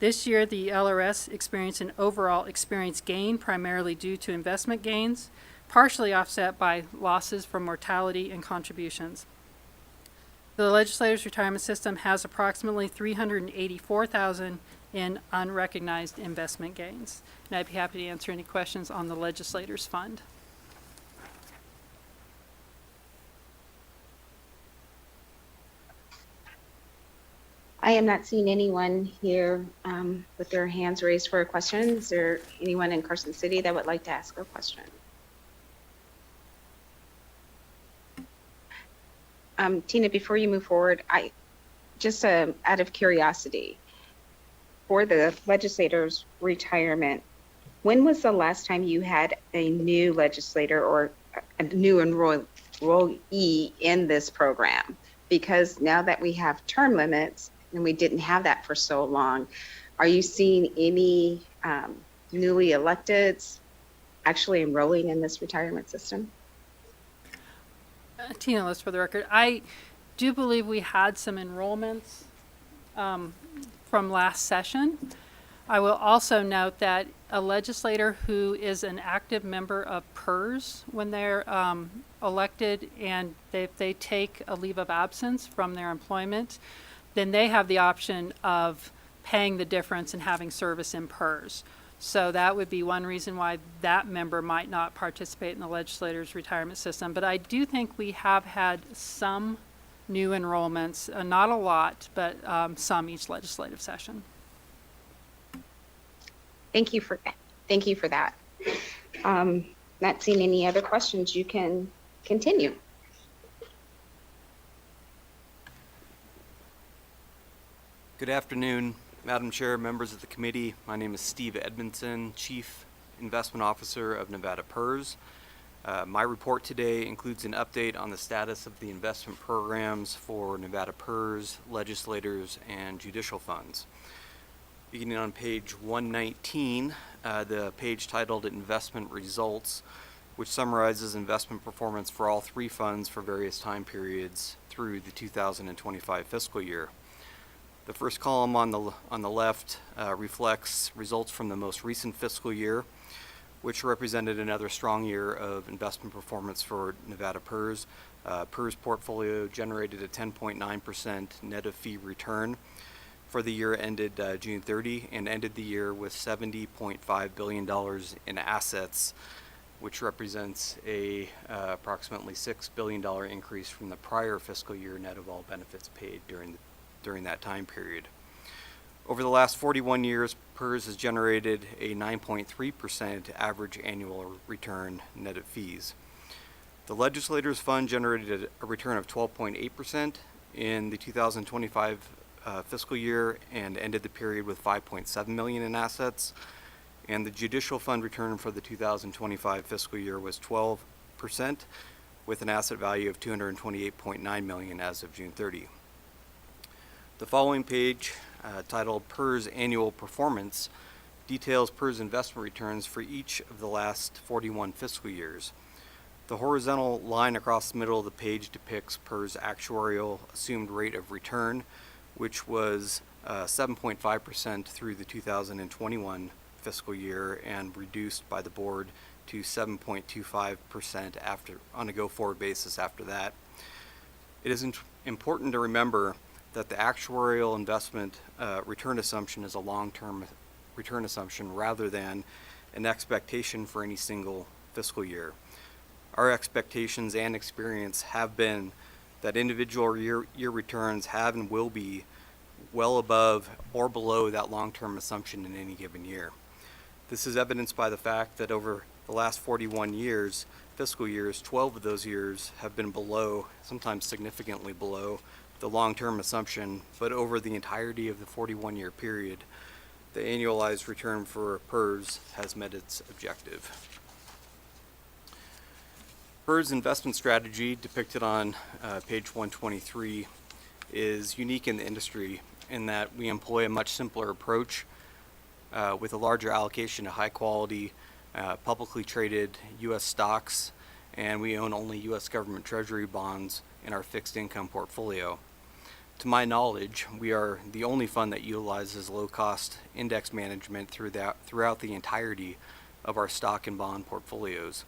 This year, the LRS experienced an overall experience gain primarily due to investment gains, partially offset by losses from mortality and contributions. The legislator's retirement system has approximately $384,000 in unrecognized investment gains. And I'd be happy to answer any questions on the legislator's fund. I am not seeing anyone here with their hands raised for a question. Is there anyone in Carson City that would like to ask a question? Tina, before you move forward, just out of curiosity, for the legislator's retirement, when was the last time you had a new legislator or a new enrollee in this program? Because now that we have term limits, and we didn't have that for so long, are you seeing any newly electeds actually enrolling in this retirement system? Tina List for the record. I do believe we had some enrollments from last session. I will also note that a legislator who is an active member of PERS, when they're elected and if they take a leave of absence from their employment, then they have the option of paying the difference and having service in PERS. So that would be one reason why that member might not participate in the legislator's retirement system. But I do think we have had some new enrollments, not a lot, but some each legislative session. Thank you for that. Thank you for that. Not seeing any other questions, you can continue. Good afternoon, Madam Chair, members of the committee. My name is Steve Edmondson, Chief Investment Officer of Nevada PERS. My report today includes an update on the status of the investment programs for Nevada PERS, legislators, and judicial funds. Beginning on page 119, the page titled Investment Results, which summarizes investment performance for all three funds for various time periods through the 2025 fiscal year. The first column on the left reflects results from the most recent fiscal year, which represented another strong year of investment performance for Nevada PERS. PERS portfolio generated a 10.9% net of fee return for the year ended June 30 and ended the year with $70.5 billion in assets, which represents a approximately $6 billion increase from the prior fiscal year net of all benefits paid during that time period. Over the last 41 years, PERS has generated a 9.3% average annual return net of fees. The Legislators Fund generated a return of 12.8% in the 2025 fiscal year and ended the period with $5.7 million in assets. And the Judicial Fund return for the 2025 fiscal year was 12%, with an asset value of $228.9 million as of June 30. The following page, titled PERS Annual Performance, details PERS investment returns for each of the last 41 fiscal years. The horizontal line across the middle of the page depicts PERS' actuarial assumed rate of return, which was 7.5% through the 2021 fiscal year and reduced by the board to 7.25% on a go-forward basis after that. It is important to remember that the actuarial investment return assumption is a long-term return assumption rather than an expectation for any single fiscal year. Our expectations and experience have been that individual year returns have and will be well above or below that long-term assumption in any given year. This is evidenced by the fact that over the last 41 years, fiscal years, 12 of those years have been below, sometimes significantly below, the long-term assumption, but over the entirety of the 41-year period, the annualized return for PERS has met its objective. PERS investment strategy, depicted on page 123, is unique in the industry in that we employ a much simpler approach with a larger allocation to high-quality, publicly traded U.S. stocks, and we own only U.S. government treasury bonds in our fixed income portfolio. To my knowledge, we are the only fund that utilizes low-cost index management throughout the entirety of our stock and bond portfolios.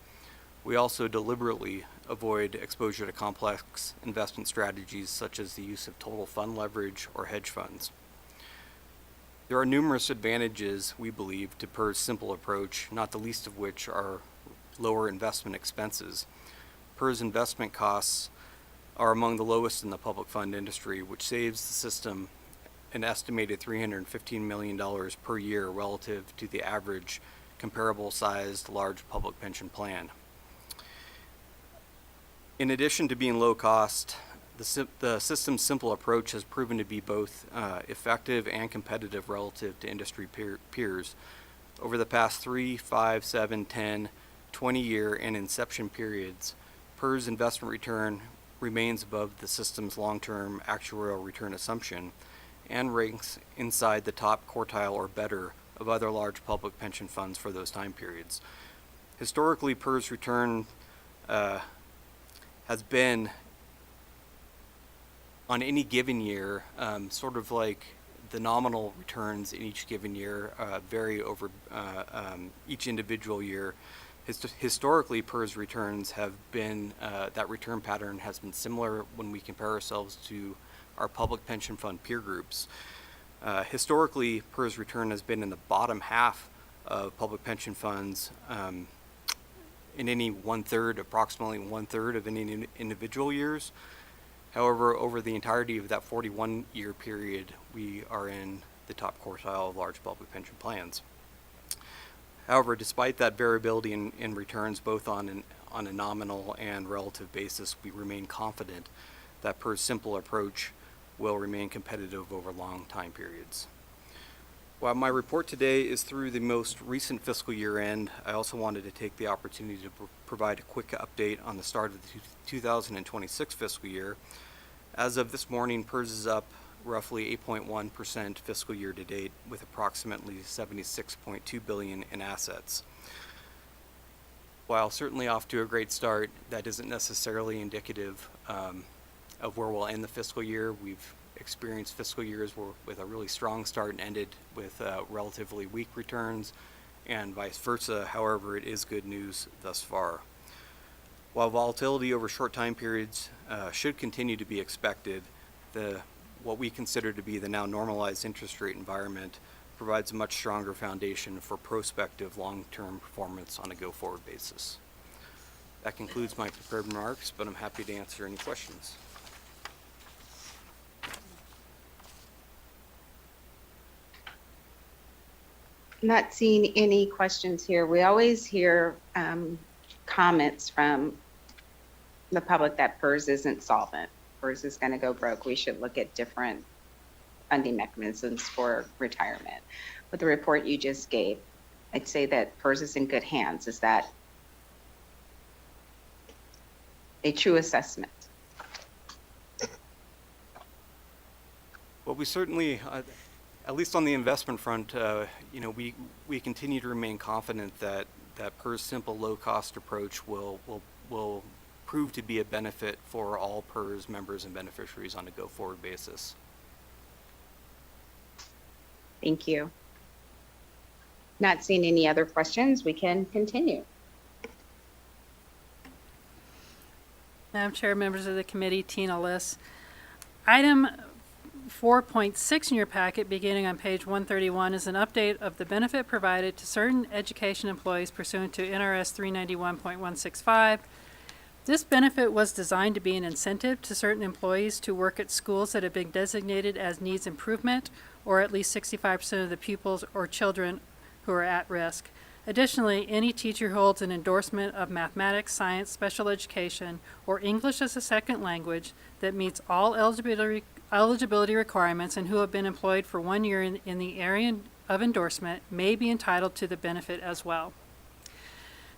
We also deliberately avoid exposure to complex investment strategies such as the use of total fund leverage or hedge funds. There are numerous advantages, we believe, to PERS' simple approach, not the least of which are lower investment expenses. PERS investment costs are among the lowest in the public fund industry, which saves the system an estimated $315 million per year relative to the average comparable sized large public pension plan. In addition to being low cost, the system's simple approach has proven to be both effective and competitive relative to industry peers. Over the past 3, 5, 7, 10, 20-year, and inception periods, PERS investment return remains above the system's long-term actuarial return assumption and ranks inside the top quartile or better of other large public pension funds for those time periods. Historically, PERS return has been, on any given year, sort of like the nominal returns in each given year vary over each individual year. Historically, PERS returns have been, that return pattern has been similar when we compare ourselves to our public pension fund peer groups. Historically, PERS return has been in the bottom half of public pension funds in any approximately one-third of any individual years. However, over the entirety of that 41-year period, we are in the top quartile of large public pension plans. However, despite that variability in returns, both on a nominal and relative basis, we remain confident that PERS simple approach will remain competitive over long time periods. While my report today is through the most recent fiscal year end, I also wanted to take the opportunity to provide a quick update on the start of the 2026 fiscal year. As of this morning, PERS is up roughly 8.1% fiscal year to date, with approximately $76.2 billion in assets. While certainly off to a great start, that isn't necessarily indicative of where we'll end the fiscal year. We've experienced fiscal years with a really strong start and ended with relatively weak returns, and vice versa. However, it is good news thus far. While volatility over short time periods should continue to be expected, what we consider to be the now normalized interest rate environment provides a much stronger foundation for prospective long-term performance on a go-forward basis. That concludes my prepared remarks, but I'm happy to answer any questions. Not seeing any questions here. We always hear comments from the public that PERS isn't solvent. PERS is going to go broke. We should look at different funding mechanisms for retirement. With the report you just gave, I'd say that PERS is in good hands. Is that a true assessment? Well, we certainly, at least on the investment front, we continue to remain confident that PERS simple low-cost approach will prove to be a benefit for all PERS members and beneficiaries on a go-forward basis. Thank you. Not seeing any other questions, we can continue. Madam Chair, members of the committee, Tina Liss. Item 4.6 in your packet, beginning on page 131, is an update of the benefit provided to certain education employees pursuant to NRS 391.165. This benefit was designed to be an incentive to certain employees to work at schools that have been designated as needs improvement, or at least 65% of the pupils or children who are at risk. Additionally, any teacher who holds an endorsement of mathematics, science, special education, or English as a second language that meets all eligibility requirements and who have been employed for 1 year in the area of endorsement may be entitled to the benefit as well.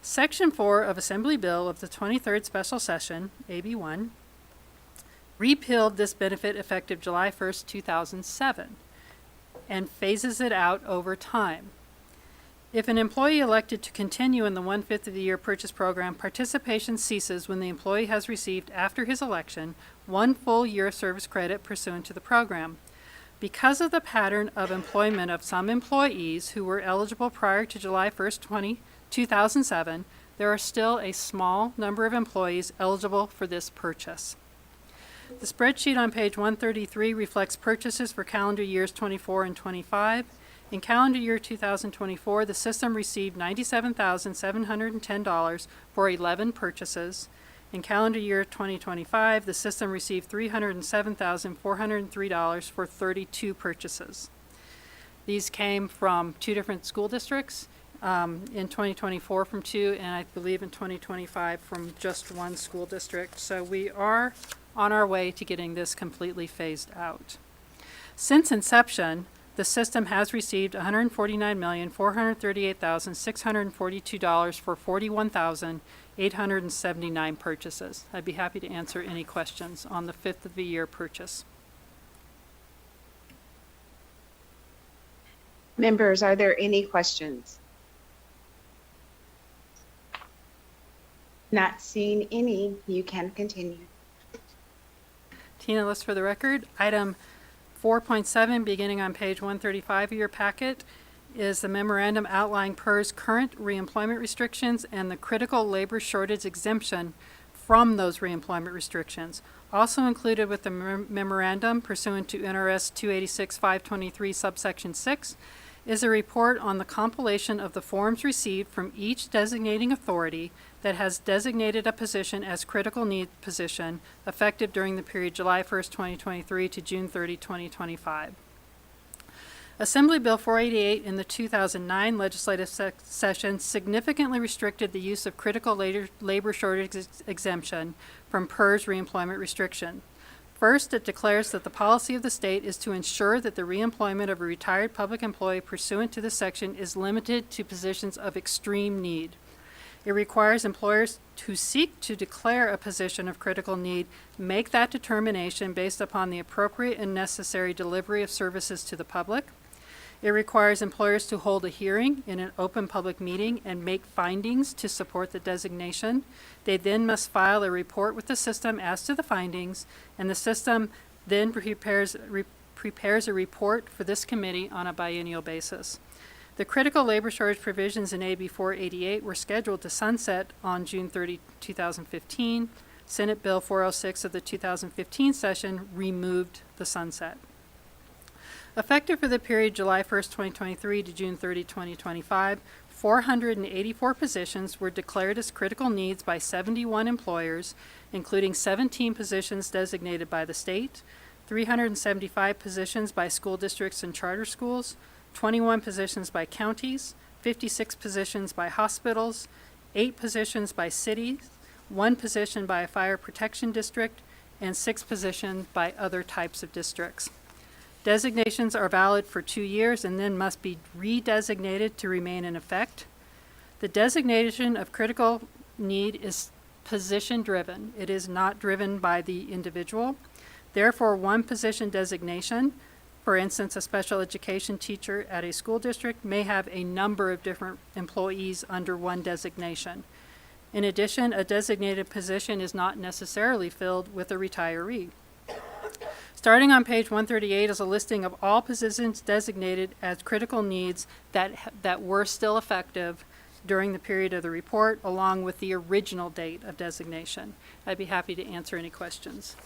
Section 4 of Assembly Bill of the 23rd Special Session, AB 1, repealed this benefit effective July 1st, 2007, and phases it out over time. If an employee elected to continue in the 1/5 of the year purchase program, participation ceases when the employee has received, after his election, 1 full year service credit pursuant to the program. Because of the pattern of employment of some employees who were eligible prior to July 1st, 2007, there are still a small number of employees eligible for this purchase. The spreadsheet on page 133 reflects purchases for calendar years 24 and 25. In calendar year 2024, the system received $97,710 for 11 purchases. In calendar year 2025, the system received $307,403 for 32 purchases. These came from 2 different school districts. In 2024 from 2, and I believe in 2025 from just 1 school district. So we are on our way to getting this completely phased out. Since inception, the system has received $149,438,642 for 41,879 purchases. I'd be happy to answer any questions on the 5th of the year purchase. Members, are there any questions? Not seeing any, you can continue. Tina Liss for the record. Item 4.7, beginning on page 135 of your packet, is the memorandum outlining PERS current reemployment restrictions and the critical labor shortage exemption from those reemployment restrictions. Also included with the memorandum pursuant to NRS 286-523 subsection 6 is a report on the compilation of the forms received from each designating authority that has designated a position as critical need position effective during the period July 1st, 2023 to June 30, 2025. Assembly Bill 488 in the 2009 legislative session significantly restricted the use of critical labor shortage exemption from PERS reemployment restriction. First, it declares that the policy of the state is to ensure that the reemployment of a retired public employee pursuant to this section is limited to positions of extreme need. It requires employers who seek to declare a position of critical need make that determination based upon the appropriate and necessary delivery of services to the public. It requires employers to hold a hearing in an open public meeting and make findings to support the designation. They then must file a report with the system as to the findings, and the system then prepares a report for this committee on a biennial basis. The critical labor shortage provisions in AB 488 were scheduled to sunset on June 30, 2015. Senate Bill 406 of the 2015 session removed the sunset. Effective for the period July 1st, 2023 to June 30, 2025, 484 positions were declared as critical needs by 71 employers, including 17 positions designated by the state, 375 positions by school districts and charter schools, 21 positions by counties, 56 positions by hospitals, 8 positions by cities, 1 position by a fire protection district, and 6 positions by other types of districts. Designations are valid for 2 years and then must be redesignated to remain in effect. The designation of critical need is position-driven. It is not driven by the individual. Therefore, one position designation, for instance, a special education teacher at a school district, may have a number of different employees under one designation. In addition, a designated position is not necessarily filled with a retiree. Starting on page 138 is a listing of all positions designated as critical needs that were still effective during the period of the report, along with the original date of designation. I'd be happy to answer any questions.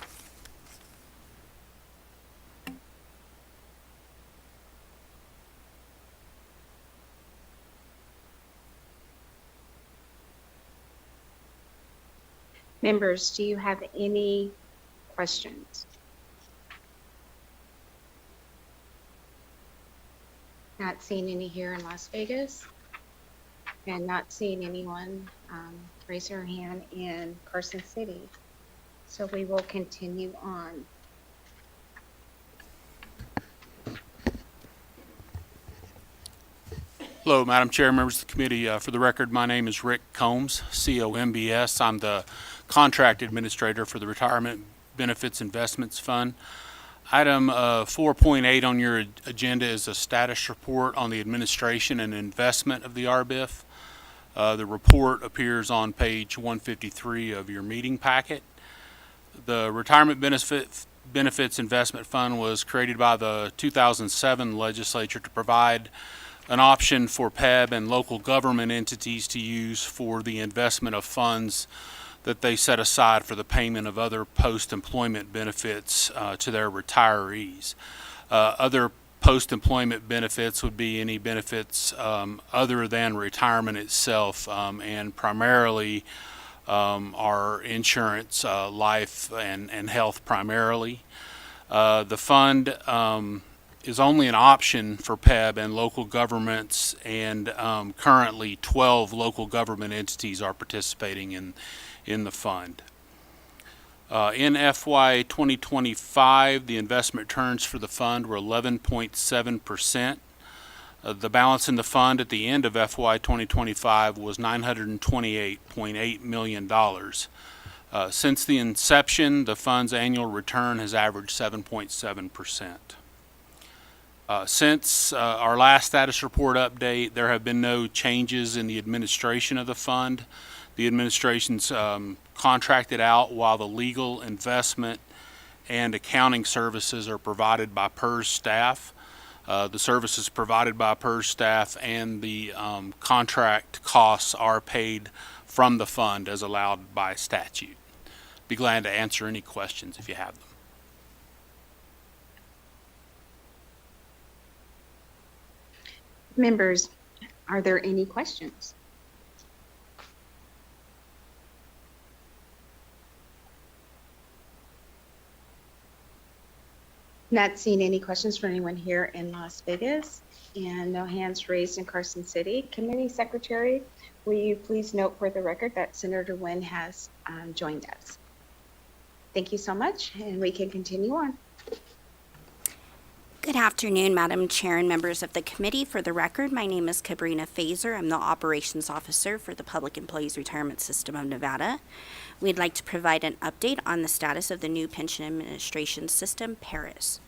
Members, do you have any questions? Not seeing any here in Las Vegas, and not seeing anyone raise their hand in Carson City. So we will continue on. Hello, Madam Chair, members of the committee. For the record, my name is Rick Combs, COMBS. I'm the contract administrator for the Retirement Benefits Investments Fund. Item 4.8 on your agenda is a status report on the administration and investment of the RBIF. The report appears on page 153 of your meeting packet. The Retirement Benefits Investment Fund was created by the 2007 legislature to provide an option for PEB and local government entities to use for the investment of funds that they set aside for the payment of other post-employment benefits to their retirees. Other post-employment benefits would be any benefits other than retirement itself, and primarily our insurance, life and health primarily. The fund is only an option for PEB and local governments, and currently 12 local government entities are participating in the fund. In FY 2025, the investment returns for the fund were 11.7%. The balance in the fund at the end of FY 2025 was $928.8 million. Since the inception, the fund's annual return has averaged 7.7%. Since our last status report update, there have been no changes in the administration of the fund. The administration's contracted out while the legal, investment, and accounting services are provided by PERS staff. The services provided by PERS staff and the contract costs are paid from the fund as allowed by statute. Be glad to answer any questions if you have them. Members, are there any questions? Not seeing any questions from anyone here in Las Vegas, and no hands raised in Carson City. Committee Secretary, will you please note for the record that Senator Nguyen has joined us? Thank you so much, and we can continue on. Good afternoon, Madam Chair and members of the committee. For the record, my name is Cabrina Fazer. I'm the Operations Officer for the Public Employees Retirement System of Nevada. We'd like to provide an update on the status of the new pension administration system, PARIS.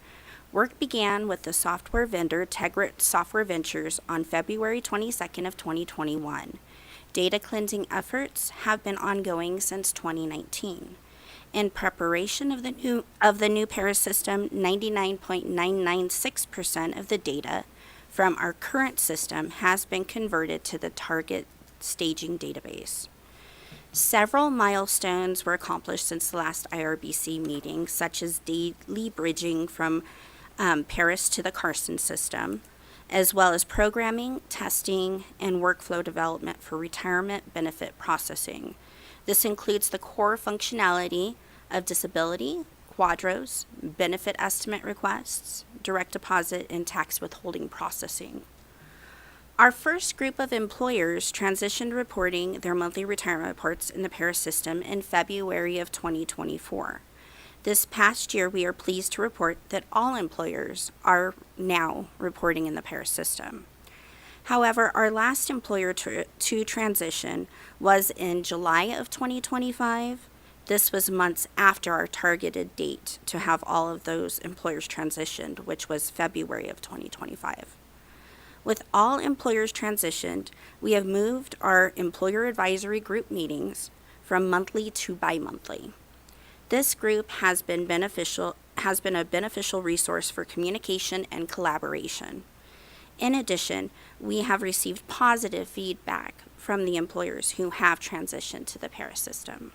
Work began with the software vendor Tegrit Software Ventures on February 22nd of 2021. Data cleansing efforts have been ongoing since 2019. In preparation of the new PARIS system, 99.996% of the data from our current system has been converted to the target staging database. Several milestones were accomplished since the last IRBC meeting, such as daily bridging from PARIS to the Carson system, as well as programming, testing, and workflow development for retirement benefit processing. This includes the core functionality of disability, quadros, benefit estimate requests, direct deposit, and tax withholding processing. Our first group of employers transitioned reporting their monthly retirement reports in the PARIS system in February of 2024. This past year, we are pleased to report that all employers are now reporting in the PARIS system. However, our last employer to transition was in July of 2025. This was months after our targeted date to have all of those employers transitioned, which was February of 2025. With all employers transitioned, we have moved our employer advisory group meetings from monthly to bi-monthly. This group has been a beneficial resource for communication and collaboration. In addition, we have received positive feedback from the employers who have transitioned to the PARIS system.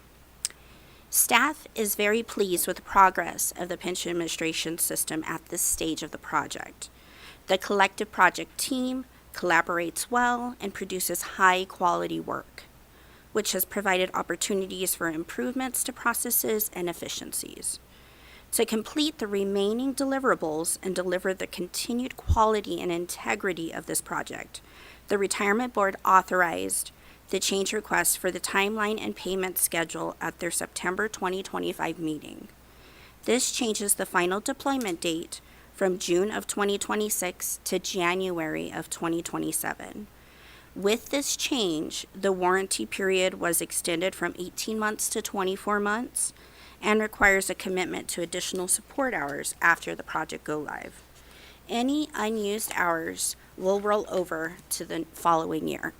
Staff is very pleased with the progress of the pension administration system at this stage of the project. The collective project team collaborates well and produces high-quality work, which has provided opportunities for improvements to processes and efficiencies. To complete the remaining deliverables and deliver the continued quality and integrity of this project, the Retirement Board authorized the change request for the timeline and payment schedule at their September 2025 meeting. This changes the final deployment date from June of 2026 to January of 2027. With this change, the warranty period was extended from 18 months to 24 months and requires a commitment to additional support hours after the project go live. Any unused hours will roll over to the following year.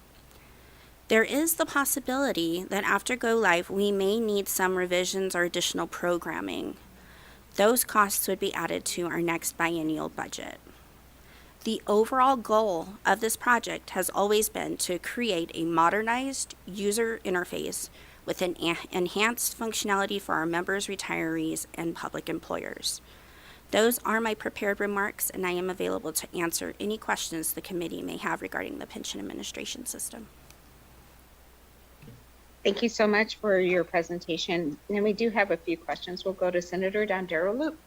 There is the possibility that after go live, we may need some revisions or additional programming. Those costs would be added to our next biennial budget. The overall goal of this project has always been to create a modernized user interface with an enhanced functionality for our members, retirees, and public employers. Those are my prepared remarks, and I am available to answer any questions the committee may have regarding the pension administration system. Thank you so much for your presentation. And we do have a few questions. We'll go to Senator Dondero Loop.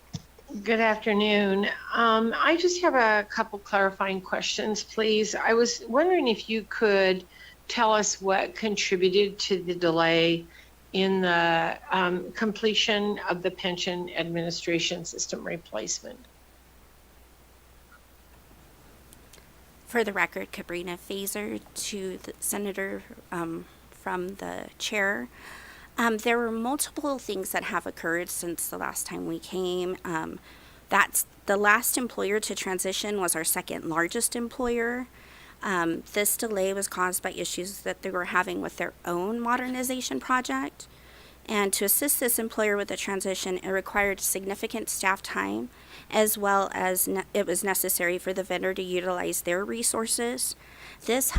Good afternoon. I just have a couple clarifying questions, please. I was wondering if you could tell us what contributed to the delay in the completion of the pension administration system replacement. For the record, Cabrina Fazer to the Senator from the chair. There were multiple things that have occurred since the last time we came. That's the last employer to transition was our second largest employer. This delay was caused by issues that they were having with their own modernization project. And to assist this employer with the transition, it required significant staff time, as well as it was necessary for the vendor to utilize their resources. This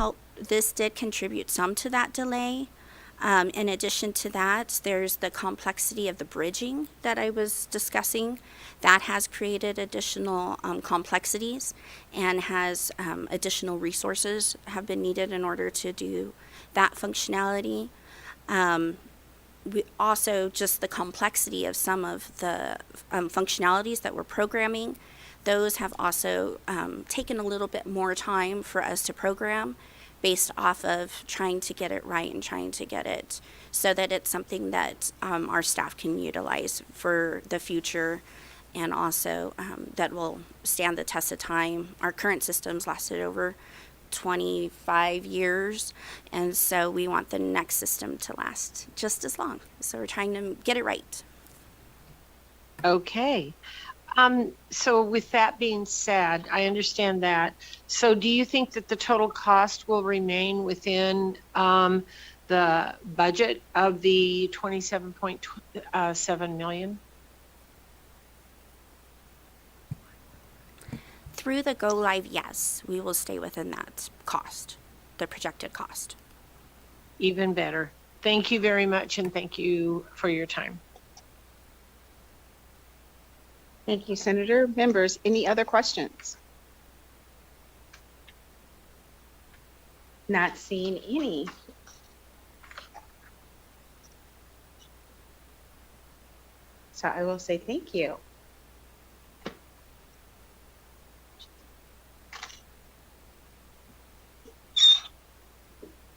did contribute some to that delay. In addition to that, there's the complexity of the bridging that I was discussing. That has created additional complexities and has additional resources have been needed in order to do that functionality. We also, just the complexity of some of the functionalities that we're programming, those have also taken a little bit more time for us to program, based off of trying to get it right and trying to get it so that it's something that our staff can utilize for the future, and also that will stand the test of time. Our current systems lasted over 25 years, and so we want the next system to last just as long. So we're trying to get it right. Okay. So with that being said, I understand that. So do you think that the total cost will remain within the budget of the 27.7 million? Through the go live, yes, we will stay within that cost, the projected cost. Even better. Thank you very much, and thank you for your time. Thank you, Senator. Members, any other questions? Not seeing any. So I will say thank you.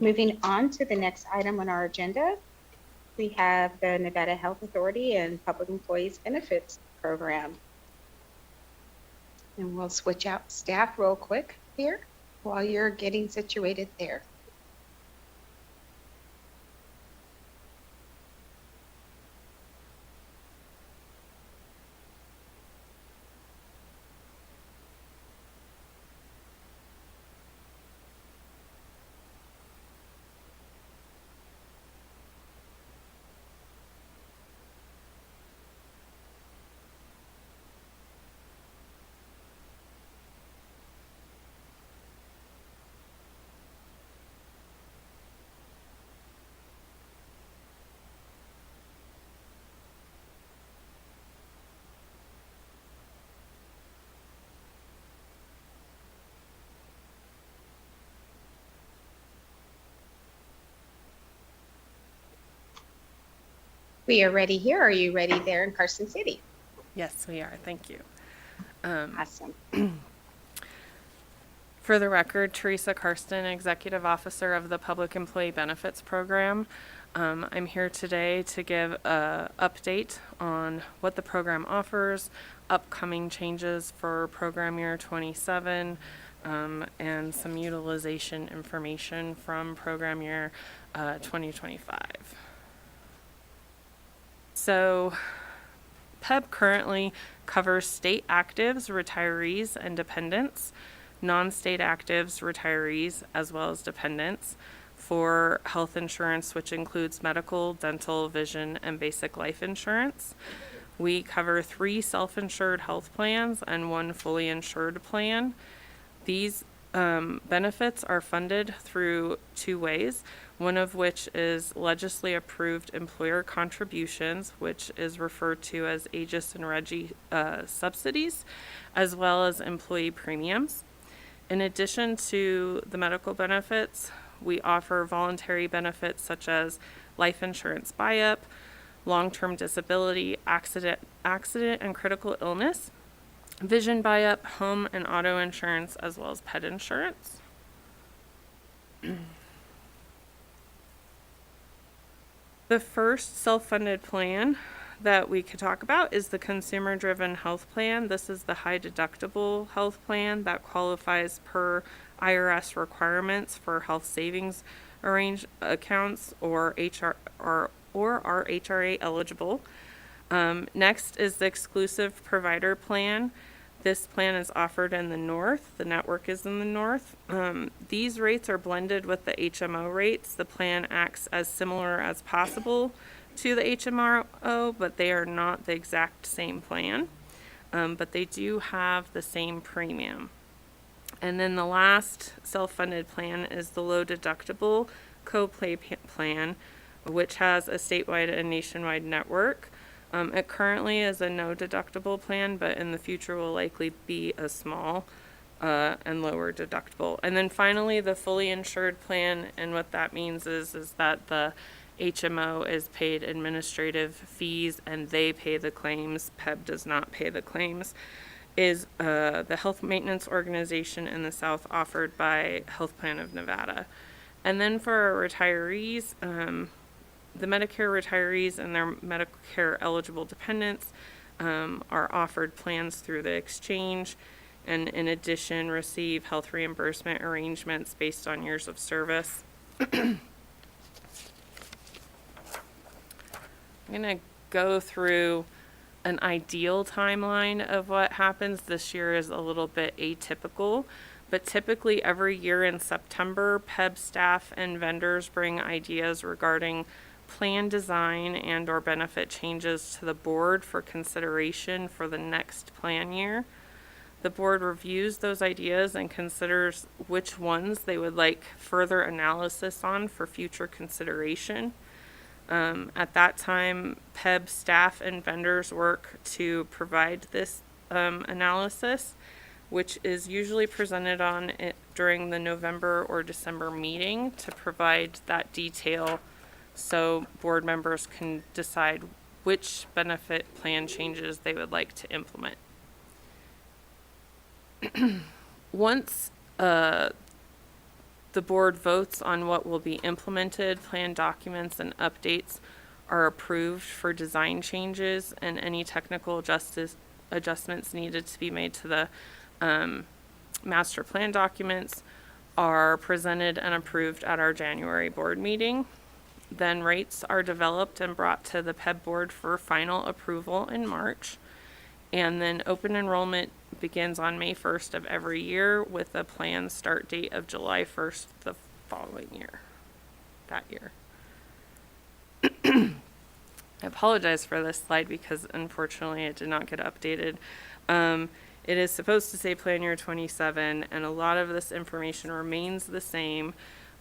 Moving on to the next item on our agenda, we have the Nevada Health Authority and Public Employees Benefits Program. And we'll switch out staff real quick here while you're getting situated there. We are ready here. Are you ready there in Carson City? Yes, we are. Thank you. Awesome. For the record, Teresa Karsten, Executive Officer of the Public Employee Benefits Program. I'm here today to give an update on what the program offers, upcoming changes for program year 27, and some utilization information from program year 2025. So PEB currently covers state actives, retirees, and dependents, non-state actives, retirees, as well as dependents for health insurance, which includes medical, dental, vision, and basic life insurance. We cover 3 self-insured health plans and 1 fully insured plan. These benefits are funded through 2 ways, one of which is legislatively approved employer contributions, which is referred to as AGIS and REGI subsidies, as well as employee premiums. In addition to the medical benefits, we offer voluntary benefits such as life insurance buy-up, long-term disability, accident and critical illness, vision buy-up, home and auto insurance, as well as pet insurance. The first self-funded plan that we could talk about is the consumer-driven health plan. This is the high deductible health plan that qualifies per IRS requirements for health savings accounts or are HRA eligible. Next is the exclusive provider plan. This plan is offered in the north. The network is in the north. These rates are blended with the HMO rates. The plan acts as similar as possible to the HMO, but they are not the exact same plan. But they do have the same premium. And then the last self-funded plan is the low deductible co-pay plan, which has a statewide and nationwide network. It currently is a no deductible plan, but in the future will likely be a small and lower deductible. And then finally, the fully insured plan, and what that means is that the HMO is paid administrative fees and they pay the claims. PEB does not pay the claims. Is the health maintenance organization in the South offered by Health Plan of Nevada. And then for our retirees, the Medicare retirees and their Medicare eligible dependents are offered plans through the exchange, and in addition receive health reimbursement arrangements based on years of service. I'm going to go through an ideal timeline of what happens. This year is a little bit atypical, but typically every year in September, PEB staff and vendors bring ideas regarding plan design and or benefit changes to the board for consideration for the next plan year. The board reviews those ideas and considers which ones they would like further analysis on for future consideration. At that time, PEB staff and vendors work to provide this analysis, which is usually presented on it during the November or December meeting to provide that detail so board members can decide which benefit plan changes they would like to implement. Once the board votes on what will be implemented, plan documents and updates are approved for design changes, and any technical adjustments needed to be made to the master plan documents are presented and approved at our January board meeting. Then rates are developed and brought to the PEB board for final approval in March. And then open enrollment begins on May 1st of every year with a planned start date of July 1st the following year, that year. I apologize for this slide because unfortunately it did not get updated. It is supposed to say plan year 27, and a lot of this information remains the same.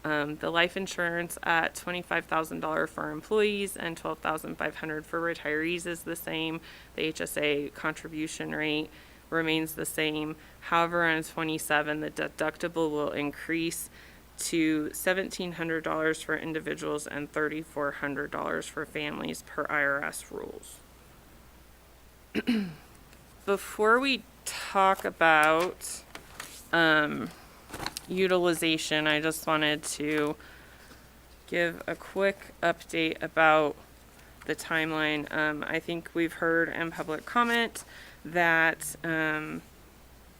The life insurance at $25,000 for employees and $12,500 for retirees is the same. The HSA contribution rate remains the same. However, on 27, the deductible will increase to $1,700 for individuals and $3,400 for families per IRS rules. Before we talk about utilization, I just wanted to give a quick update about the timeline. I think we've heard in public comment that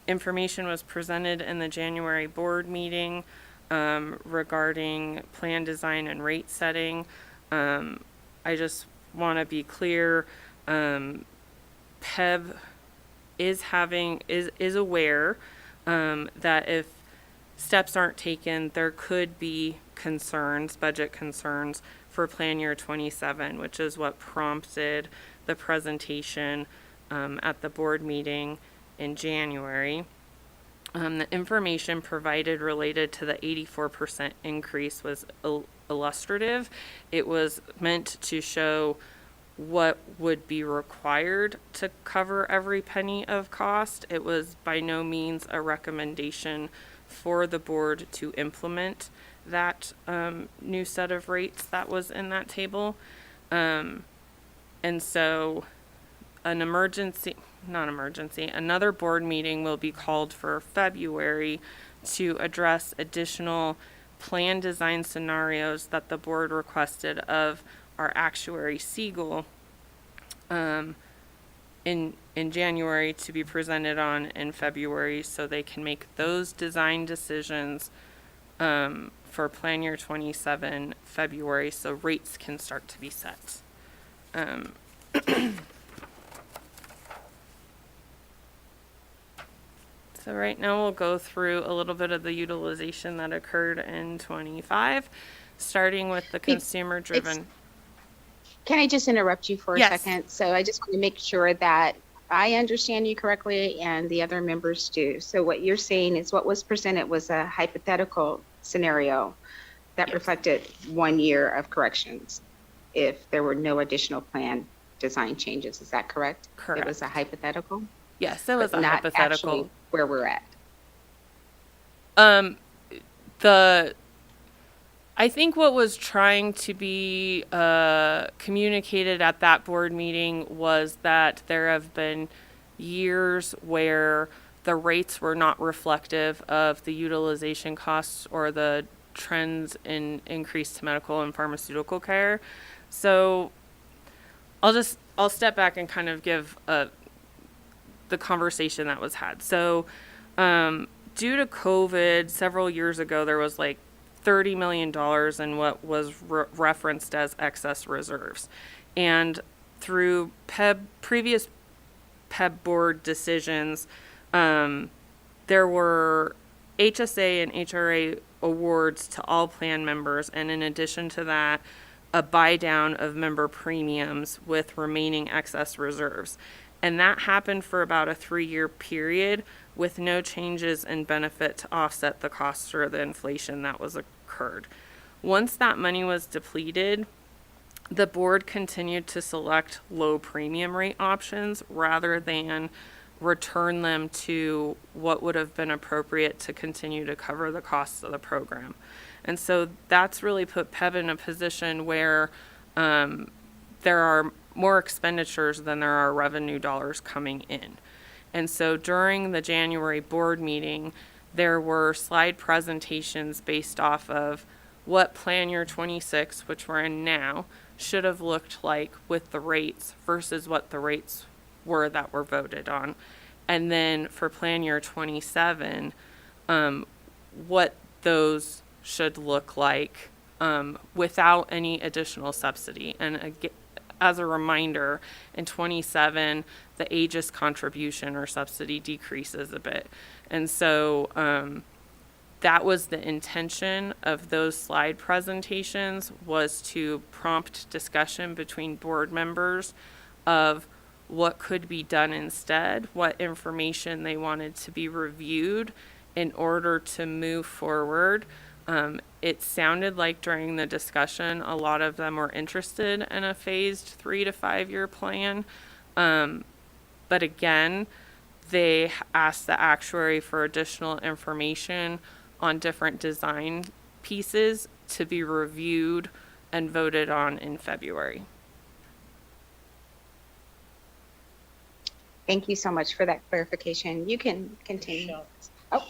information was presented in the January board meeting regarding plan design and rate setting. I just want to be clear, PEB is aware that if steps aren't taken, there could be concerns, budget concerns for plan year 27, which is what prompted the presentation at the board meeting in January. The information provided related to the 84% increase was illustrative. It was meant to show what would be required to cover every penny of cost. It was by no means a recommendation for the board to implement that new set of rates that was in that table. And so another board meeting will be called for February to address additional plan design scenarios that the board requested of our actuary Siegel in January to be presented on in February, so they can make those design decisions for plan year 27 February, so rates can start to be set. So right now we'll go through a little bit of the utilization that occurred in 25, starting with the consumer-driven. Can I just interrupt you for a Yes. second? So I just want to make sure that I understand you correctly and the other members do. So what you're saying is what was presented was a hypothetical scenario that reflected 1 year of corrections. if there were no additional plan design changes. Is that correct? Correct. It was a hypothetical? Yes, it was But a not hypothetical. actually where we're at. I think what was trying to be communicated at that board meeting was that there have been years where the rates were not reflective of the utilization costs or the trends in increased medical and pharmaceutical care. So I'll step back and kind of give the conversation that was had. So due to COVID, several years ago, there was like $30 million in what was referenced as excess reserves. And through previous PEB board decisions, there were HSA and HRA awards to all plan members, and in addition to that, a buy down of member premiums with remaining excess reserves. And that happened for about a 3-year period with no changes in benefit to offset the costs or the inflation that was occurred. Once that money was depleted, the board continued to select low premium rate options rather than return them to what would have been appropriate to continue to cover the costs of the program. And so that's really put PEB in a position where there are more expenditures than there are revenue dollars coming in. And so during the January board meeting, there were slide presentations based off of what plan year 26, which we're in now, should have looked like with the rates versus what the rates were that were voted on. And then for plan year 27, what those should look like without any additional subsidy. And again, as a reminder, in 27, the AGIS contribution or subsidy decreases a bit. And so that was the intention of those slide presentations, was to prompt discussion between board members of what could be done instead, what information they wanted to be reviewed in order to move forward. It sounded like during the discussion, a lot of them were interested in a phased 3 to 5 year plan. But again, they asked the actuary for additional information on different design pieces to be reviewed and voted on in February. Thank you so much for that clarification. You can continue. Oh,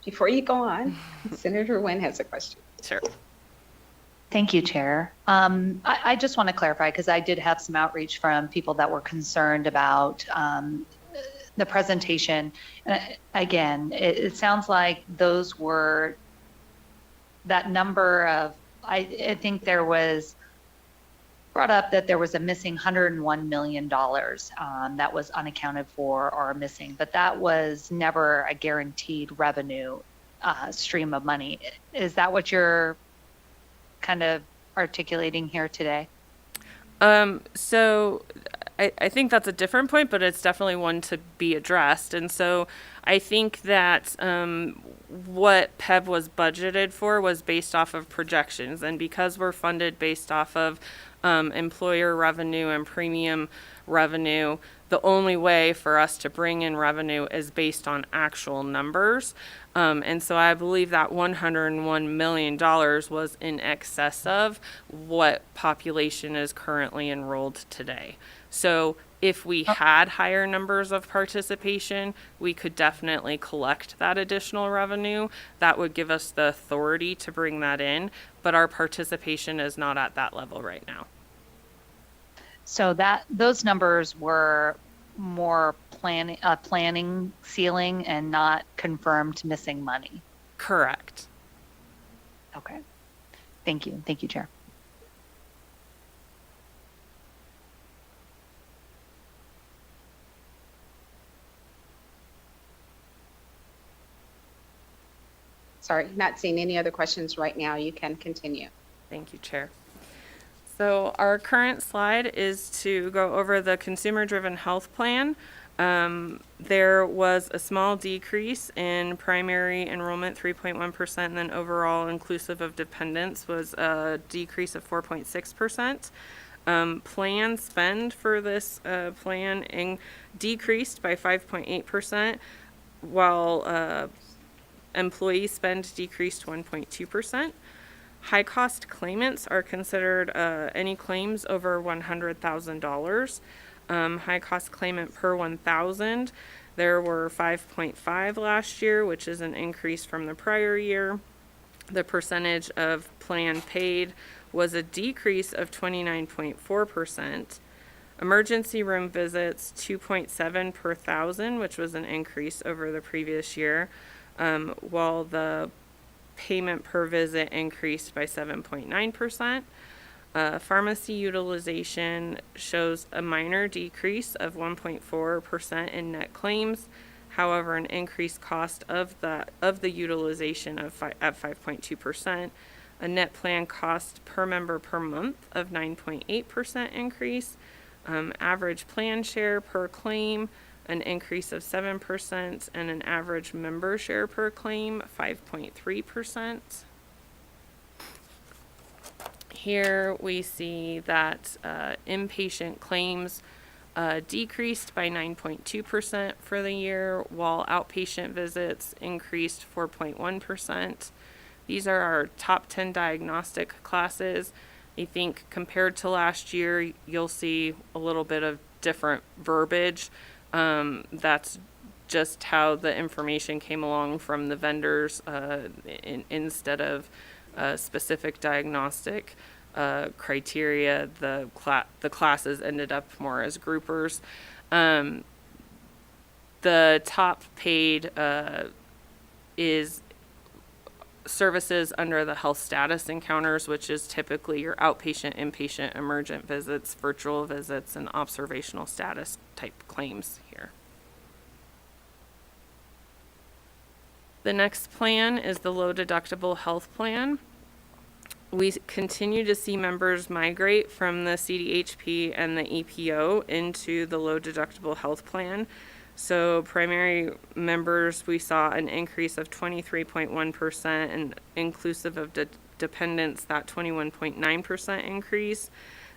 before you go on, Senator Nguyen has a question. Sure. Thank you, Chair. I just want to clarify, because I did have some outreach from people that were concerned about the presentation. Again, it sounds like those were that number of, I think there was brought up that there was a missing $101 million that was unaccounted for or missing, but that was never a guaranteed revenue stream of money. Is that what you're kind of articulating here today? So I think that's a different point, but it's definitely one to be addressed. And so I think that what PEB was budgeted for was based off of projections. And because we're funded based off of employer revenue and premium revenue, the only way for us to bring in revenue is based on actual numbers. And so I believe that $101 million was in excess of what population is currently enrolled today. So if we had higher numbers of participation, we could definitely collect that additional revenue. That would give us the authority to bring that in, but our participation is not at that level right now. So those numbers were more planning ceiling and not confirmed missing money. Correct. Okay. Thank you. Thank you, Chair. Sorry, not seeing any other questions right now. You can continue. Thank you, Chair. So our current slide is to go over the consumer-driven health plan. There was a small decrease in primary enrollment, 3.1%, and then overall inclusive of dependents was a decrease of 4.6%. Plan spend for this plan decreased by 5.8%, while employee spend decreased 1.2%. High cost claimants are considered any claims over $100,000. High cost claimant per 1,000, there were 5.5 last year, which is an increase from the prior year. The percentage of plan paid was a decrease of 29.4%. Emergency room visits 2.7 per 1,000, which was an increase over the previous year, while the payment per visit increased by 7.9%. Pharmacy utilization shows a minor decrease of 1.4% in net claims. However, an increased cost of the utilization at 5.2%. A net plan cost per member per month of 9.8% increase. Average plan share per claim, an increase of 7%, and an average member share per claim, 5.3%. Here we see that inpatient claims decreased by 9.2% for the year, while outpatient visits increased 4.1%. These are our top 10 diagnostic classes. I think compared to last year, you'll see a little bit of different verbiage. That's just how the information came along from the vendors instead of specific diagnostic criteria. The classes ended up more as groupers. The top paid is services under the health status encounters, which is typically your outpatient, inpatient, emergent visits, virtual visits, and observational status type claims here. The next plan is the low deductible health plan. We continue to see members migrate from the CDHP and the EPO into the low deductible health plan. So primary members, we saw an increase of 23.1%, and inclusive of dependents, that 21.9% increase.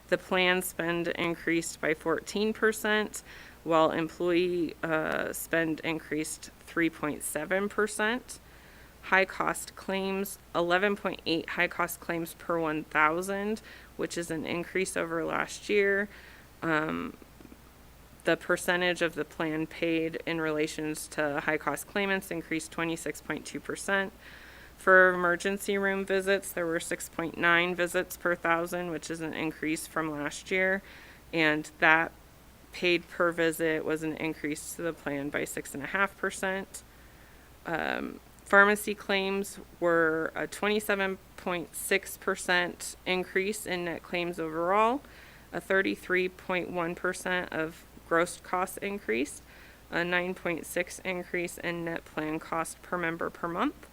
The plan spend increased by 14%, while employee spend increased 3.7%. High cost claims, 11.8 high cost claims per 1,000, which is an increase over last year. The percentage of the plan paid in relations to high cost claimants increased 26.2%. For emergency room visits, there were 6.9 visits per 1,000, which is an increase from last year. And that paid per visit was an increase to the plan by 6.5%. Pharmacy claims were a 27.6% increase in net claims overall, a 33.1% of gross cost increase, a 9.6 increase in net plan cost per member per month,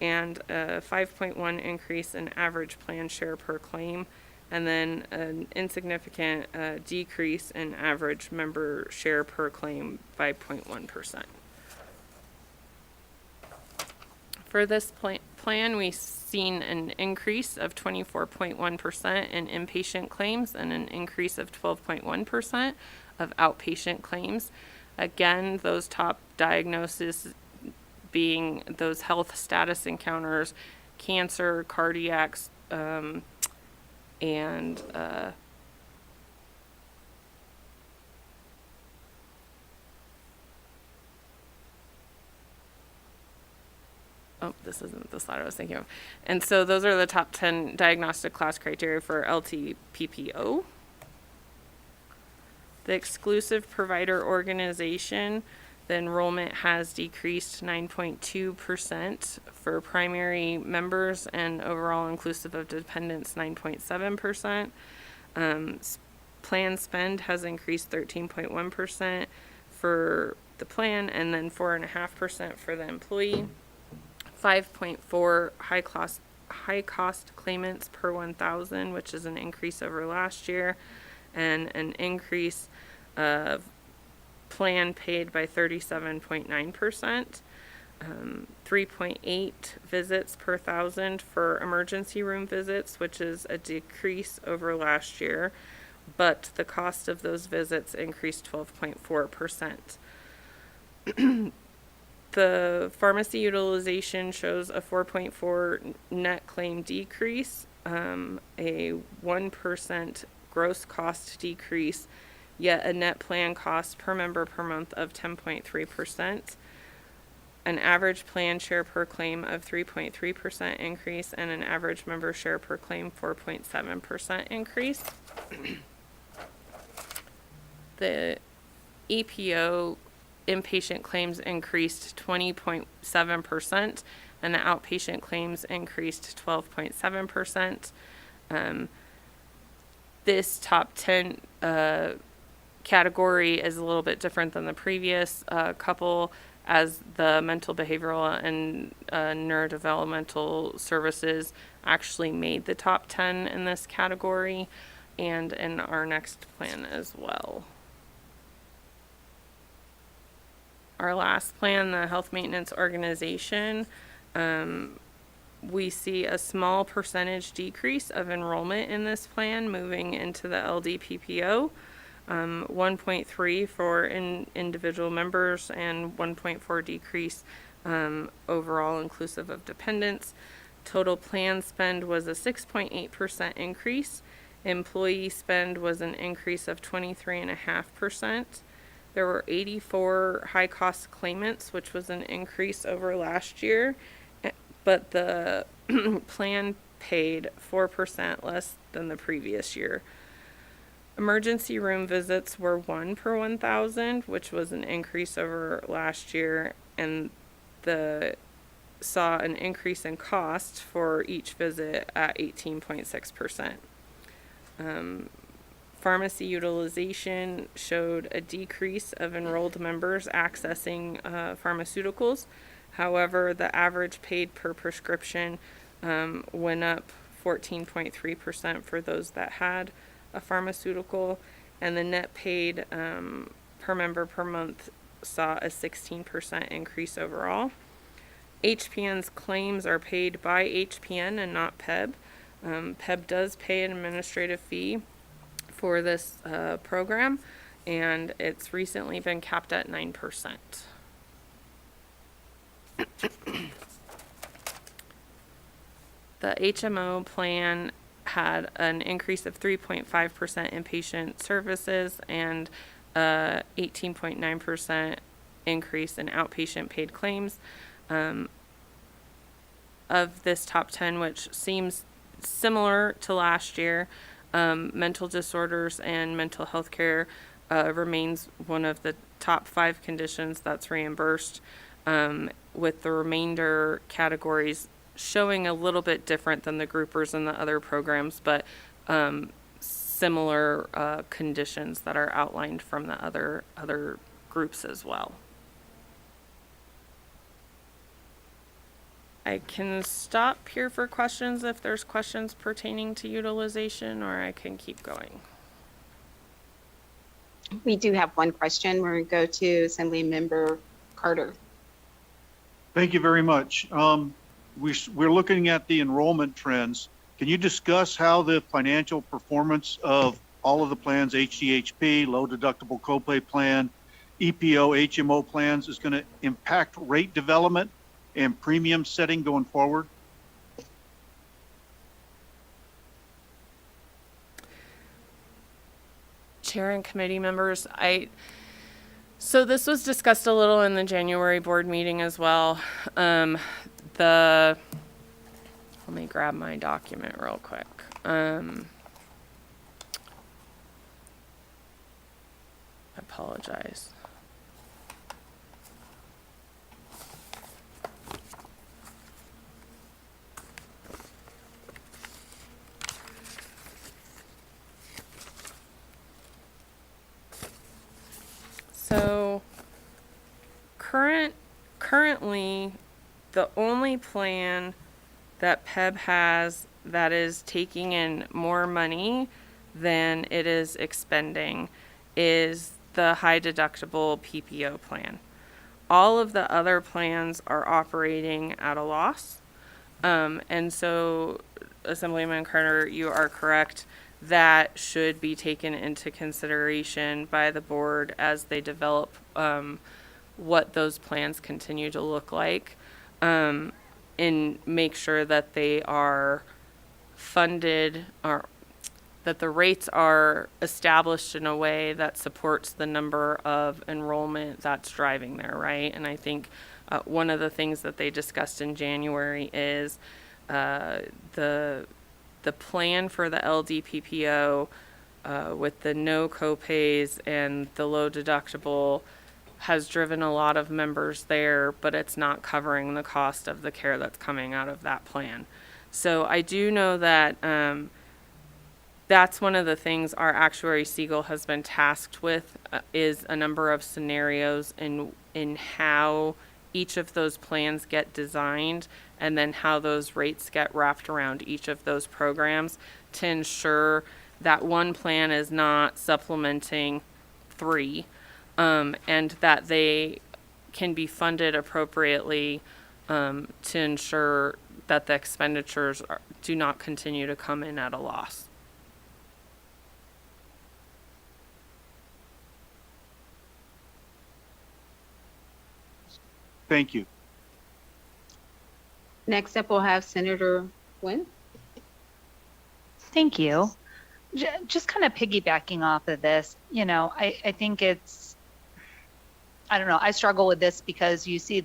and a 5.1 increase in average plan share per claim, and then an insignificant decrease in average member share per claim by 0.1%. For this plan, we've seen an increase of 24.1% in inpatient claims and an increase of 12.1% of outpatient claims. Again, those top diagnoses being those health status encounters, cancer, cardiacs, and oh, this isn't the slide I was thinking of. And so those are the top 10 diagnostic class criteria for LTPPO. The exclusive provider organization, the enrollment has decreased 9.2% for primary members, and overall inclusive of dependents 9.7%. Plan spend has increased 13.1% for the plan, and then 4.5% for the employee. 5.4 high cost claimants per 1,000, which is an increase over last year, and an increase of plan paid by 37.9%. 3.8 visits per thousand for emergency room visits, which is a decrease over last year, but the cost of those visits increased 12.4%. The pharmacy utilization shows a 4.4 net claim decrease, a 1% gross cost decrease, yet a net plan cost per member per month of 10.3%, an average plan share per claim of 3.3% increase, and an average member share per claim 4.7% increase. The EPO inpatient claims increased 20.7%, and the outpatient claims increased 12.7%. This top 10 category is a little bit different than the previous couple, as the mental, behavioral, and neurodevelopmental services actually made the top 10 in this category and in our next plan as well. Our last plan, the Health Maintenance Organization, we see a small percentage decrease of enrollment in this plan moving into the LDPPO, 1.3 for individual members and 1.4 decrease overall inclusive of dependents. Total plan spend was a 6.8% increase. Employee spend was an increase of 23.5%. There were 84 high-cost claimants, which was an increase over last year, but the plan paid 4% less than the previous year. Emergency room visits were 1 per 1,000, which was an increase over last year, and saw an increase in cost for each visit at 18.6%. Pharmacy utilization showed a decrease of enrolled members accessing pharmaceuticals. However, the average paid per prescription went up 14.3% for those that had a pharmaceutical, and the net paid per member per month saw a 16% increase overall. HPN's claims are paid by HPN and not PEB. PEB does pay an administrative fee for this program, and it's recently been capped at 9%. The HMO plan had an increase of 3.5% inpatient services and 18.9% increase in outpatient paid claims. Of this top 10, which seems similar to last year, mental disorders and mental health care remains one of the top 5 conditions that's reimbursed, with the remainder categories showing a little bit different than the groupers and the other programs, but similar conditions that are outlined from the other groups as well. I can stop here for questions if there's questions pertaining to utilization, or I can keep going. We do have one question. We're going to go to Assembly Member Carter. Thank you very much. We're looking at the enrollment trends. Can you discuss how the financial performance of all of the plans, HDHP, low deductible copay plan, EPO, HMO plans, is going to impact rate development and premium setting going forward? Chair and committee members, so this was discussed a little in the January board meeting as well. Let me grab my document real quick. I apologize. So currently, the only plan that PEB has that is taking in more money than it is expending is the high deductible PPO plan. All of the other plans are operating at a loss. And so, Assemblyman Carter, you are correct. That should be taken into consideration by the board as they develop what those plans continue to look like, and make sure that they are funded, or that the rates are established in a way that supports the number of enrollment that's driving there, right? And I think one of the things that they discussed in January is the plan for the LDPPO with the no copays and the low deductible has driven a lot of members there, but it's not covering the cost of the care that's coming out of that plan. So I do know that that's one of the things our actuary Siegel has been tasked with, is a number of scenarios in how each of those plans get designed, and then how those rates get wrapped around each of those programs to ensure that one plan is not supplementing three, and that they can be funded appropriately to ensure that the expenditures do not continue to come in at a loss. Thank you. Next up, we'll have Senator Nguyen. Thank you. Just kind of piggybacking off of this, I think I don't know, I struggle with this because you see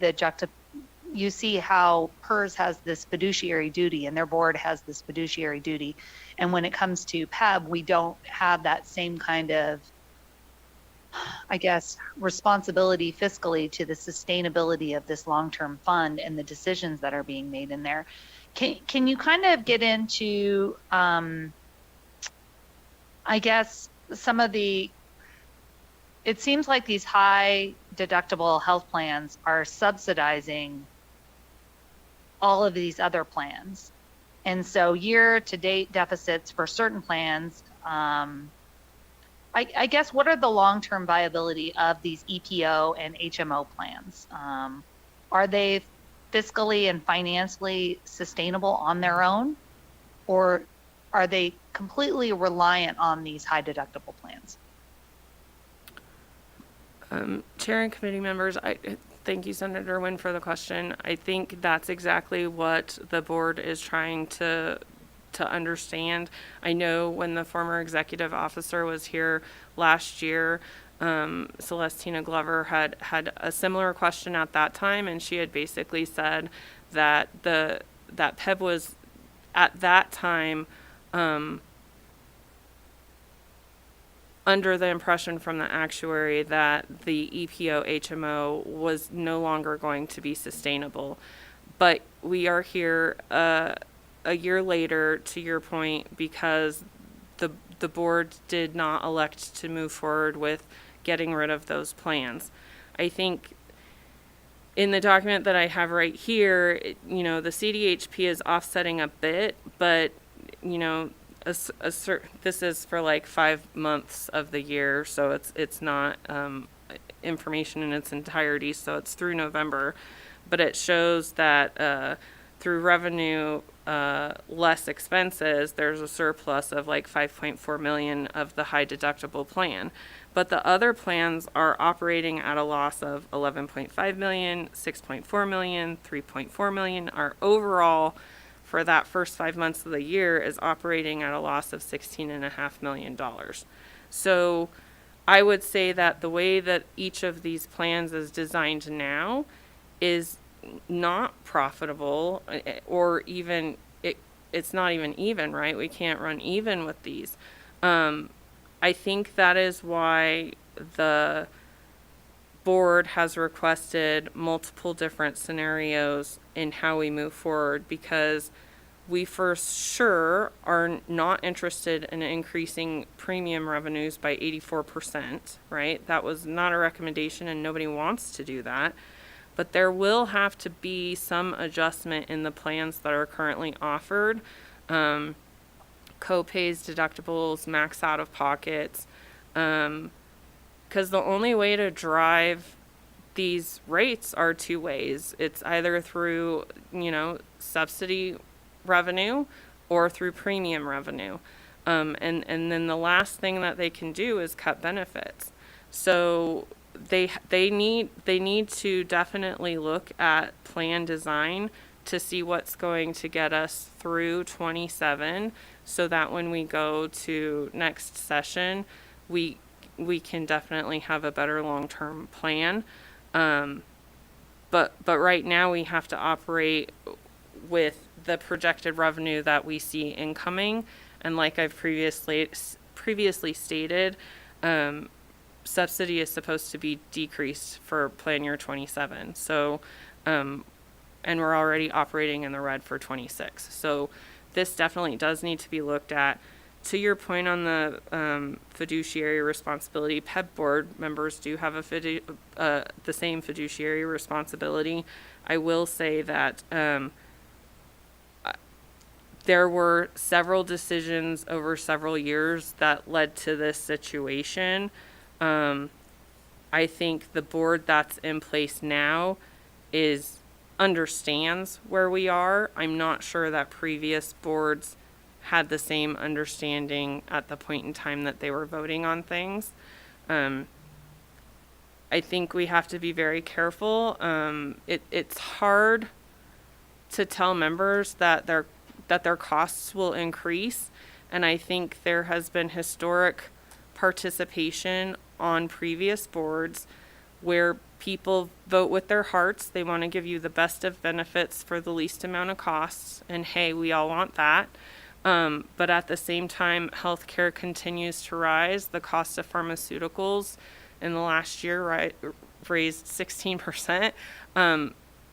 how PERS has this fiduciary duty and their board has this fiduciary duty. And when it comes to PEB, we don't have that same kind of, I guess, responsibility fiscally to the sustainability of this long-term fund and the decisions that are being made in there. Can you kind of get into, I guess, some of the, it seems like these high deductible health plans are subsidizing all of these other plans. And so year-to-date deficits for certain plans, I guess, what are the long-term viability of these EPO and HMO plans? Are they fiscally and financially sustainable on their own, or are they completely reliant on these high deductible plans? Chair and committee members, I thank you, Senator Nguyen, for the question. I think that's exactly what the board is trying to understand. I know when the former executive officer was here last year, Celestina Glover had a similar question at that time, and she had basically said that that PEB was at that time under the impression from the actuary that the EPO HMO was no longer going to be sustainable. But we are here a year later, to your point, because the board did not elect to move forward with getting rid of those plans. I think in the document that I have right here, the CDHP is offsetting a bit, but, this is for like 5 months of the year, so it's not information in its entirety, so it's through November. But it shows that through revenue less expenses, there's a surplus of like 5.4 million of the high deductible plan. But the other plans are operating at a loss of 11.5 million, 6.4 million, 3.4 million. Our overall for that first 5 months of the year is operating at a loss of $16.5 million. So I would say that the way that each of these plans is designed now is not profitable, or even it's not even, right? We can't run even with these. I think that is why the board has requested multiple different scenarios in how we move forward, because we for sure are not interested in increasing premium revenues by 84%, right? That was not a recommendation and nobody wants to do that. But there will have to be some adjustment in the plans that are currently offered. Co-pays, deductibles, max out-of-pockets, because the only way to drive these rates are two ways. It's either through, subsidy revenue or through premium revenue. And then the last thing that they can do is cut benefits. So they need to definitely look at plan design to see what's going to get us through 27, so that when we go to next session, we can definitely have a better long-term plan. But right now we have to operate with the projected revenue that we see incoming, and like I've previously stated, subsidy is supposed to be decreased for plan year 27. So, and we're already operating in the red for 26. So this definitely does need to be looked at. To your point on the fiduciary responsibility, PEB board members do have the same fiduciary responsibility. I will say that there were several decisions over several years that led to this situation. I think the board that's in place now understands where we are. I'm not sure that previous boards had the same understanding at the point in time that they were voting on things. I think we have to be very careful. It's hard to tell members that their costs will increase, and I think there has been historic participation on previous boards where people vote with their hearts. They want to give you the best of benefits for the least amount of costs, and hey, we all want that. But at the same time, healthcare continues to rise. The cost of pharmaceuticals in the last year raised 16%.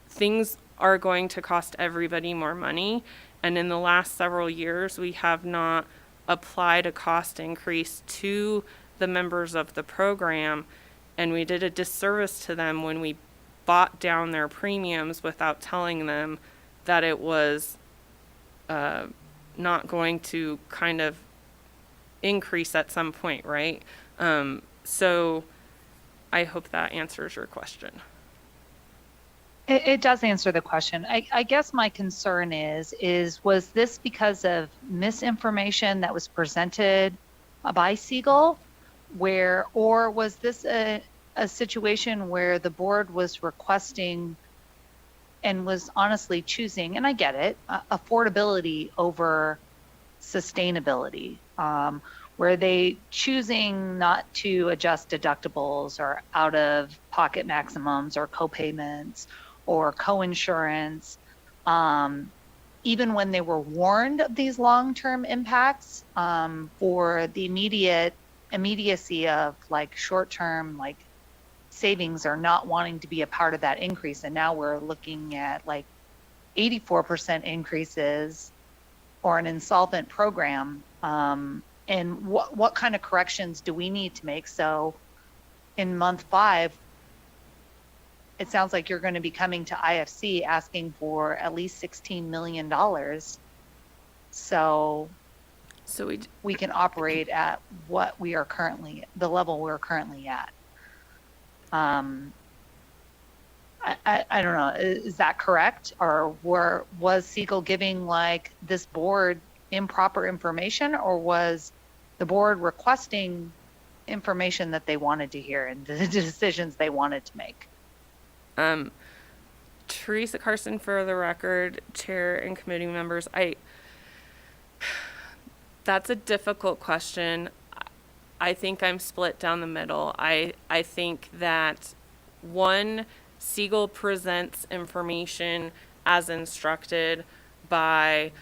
Things are going to cost everybody more money. And in the last several years, we have not applied a cost increase to the members of the program. And we did a disservice to them when we bought down their premiums without telling them that it was not going to kind of increase at some point, right? So I hope that answers your question. It does answer the question. I guess my concern was this because of misinformation that was presented by Siegel, or was this a situation where the board was requesting and was honestly choosing, and I get it, affordability over sustainability, where they choosing not to adjust deductibles or out-of-pocket maximums or co-payments or co-insurance, even when they were warned of these long-term impacts, for the immediacy of like short-term like savings or not wanting to be a part of that increase. And now we're looking at like 84% increases or an insolvent program. And what kind of corrections do we need to make? So in month 5, it sounds like you're going to be coming to IFC asking for at least $16 million. So we can operate at the level we're currently at. I don't know, is that correct? Or was Siegel giving like this board improper information, or was the board requesting information that they wanted to hear and the decisions they wanted to make? Teresa Carson, for the record, chair and committee members, that's a difficult question. I think I'm split down the middle. I think that Siegel presents information as instructed by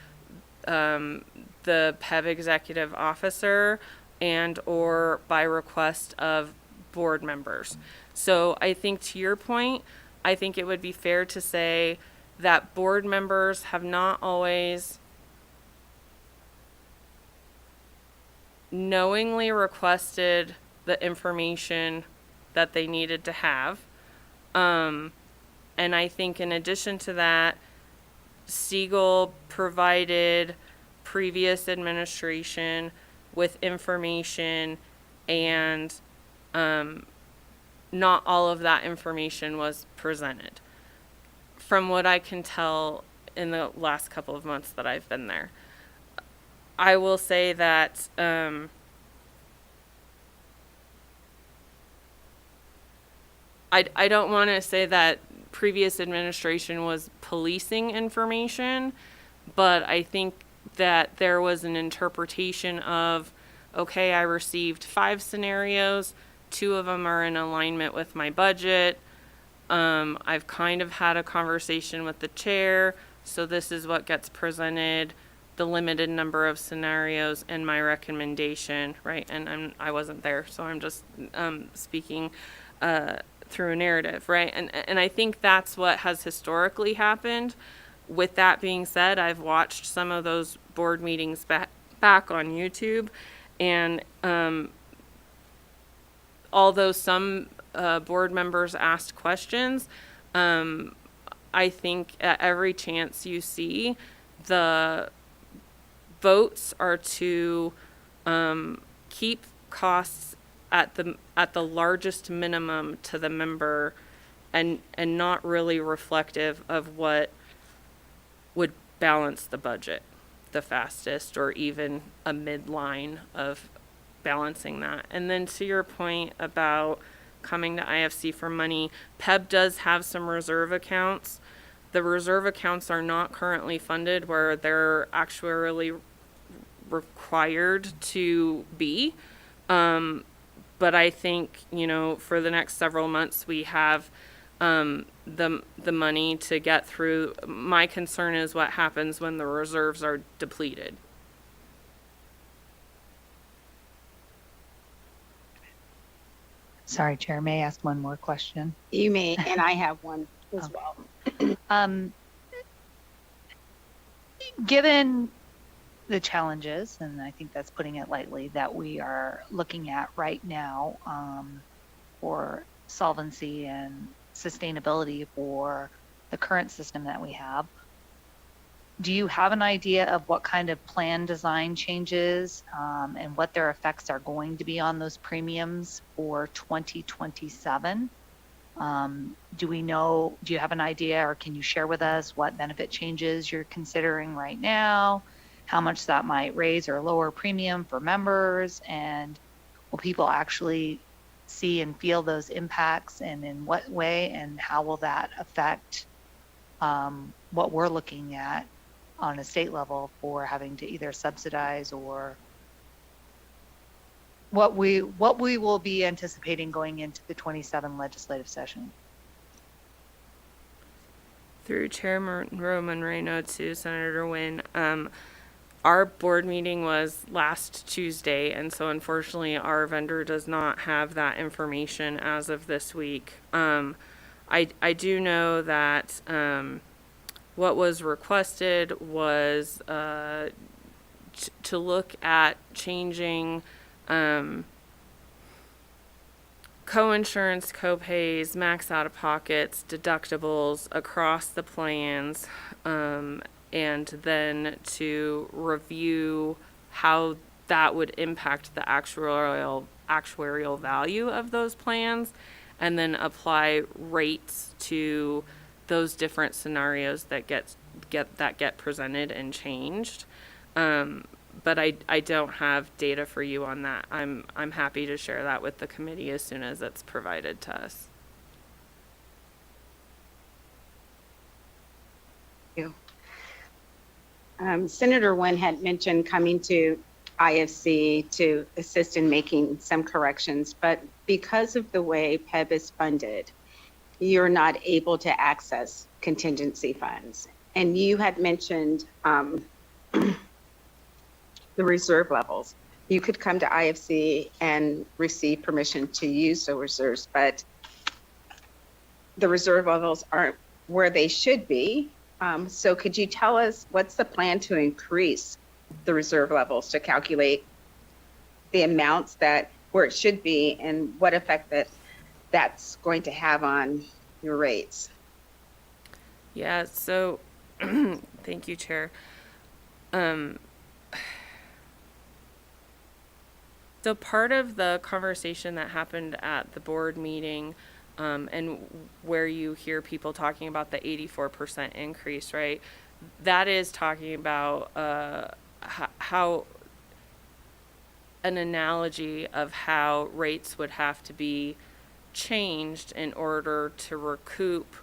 the PEB executive officer and or by request of board members. So I think to your point, I think it would be fair to say that board members have not always knowingly requested the information that they needed to have. And I think in addition to that, Siegel provided previous administration with information and not all of that information was presented. From what I can tell in the last couple of months that I've been there, I will say that I don't want to say that previous administration was policing information, but I think that there was an interpretation of, okay, I received 5 scenarios, 2 of them are in alignment with my budget. I've kind of had a conversation with the chair, so this is what gets presented, the limited number of scenarios, and my recommendation, right? And I wasn't there, so I'm just speaking through a narrative, right? And I think that's what has historically happened. With that being said, I've watched some of those board meetings back on YouTube, and although some board members asked questions, I think at every chance you see, the votes are to keep costs at the largest minimum to the member, and not really reflective of what would balance the budget the fastest, or even a midline of balancing that. And then to your point about coming to IFC for money, PEB does have some reserve accounts. The reserve accounts are not currently funded where they're actuarially required to be. But I think, for the next several months, we have the money to get through. My concern is what happens when the reserves are depleted. Sorry, Chair, may I ask one more question? You may, and I have one as well. Given the challenges, and I think that's putting it lightly, that we are looking at right now for solvency and sustainability for the current system that we have, do you have an idea of what kind of plan design changes and what their effects are going to be on those premiums for 2027? Do you have an idea, or can you share with us what benefit changes you're considering right now? How much that might raise or lower premium for members? And will people actually see and feel those impacts, and in what way, and how will that affect what we're looking at on a state level for having to either subsidize, or what we will be anticipating going into the 27 legislative session? Through Chair Monroe-Moreno to Senator Wynn, our board meeting was last Tuesday, and so unfortunately our vendor does not have that information as of this week. I do know that what was requested was to look at changing co-insurance, co-pays, max out-of-pockets, deductibles across the plans, and then to review how that would impact the actuarial value of those plans, and then apply rates to those different scenarios that get presented and changed. But I don't have data for you on that. I'm happy to share that with the committee as soon as it's provided to us. Thank you. Senator Wynn had mentioned coming to IFC to assist in making some corrections, but because of the way PEB is funded, you're not able to access contingency funds. And you had mentioned the reserve levels. You could come to IFC and receive permission to use the reserves, but the reserve levels aren't where they should be. So could you tell us what's the plan to increase the reserve levels to calculate the amounts that where it should be, and what effect that's going to have on your rates? Yeah, so thank you, Chair. So part of the conversation that happened at the board meeting, and where you hear people talking about the 84% increase, right? That is talking about how an analogy of how rates would have to be changed in order to recoup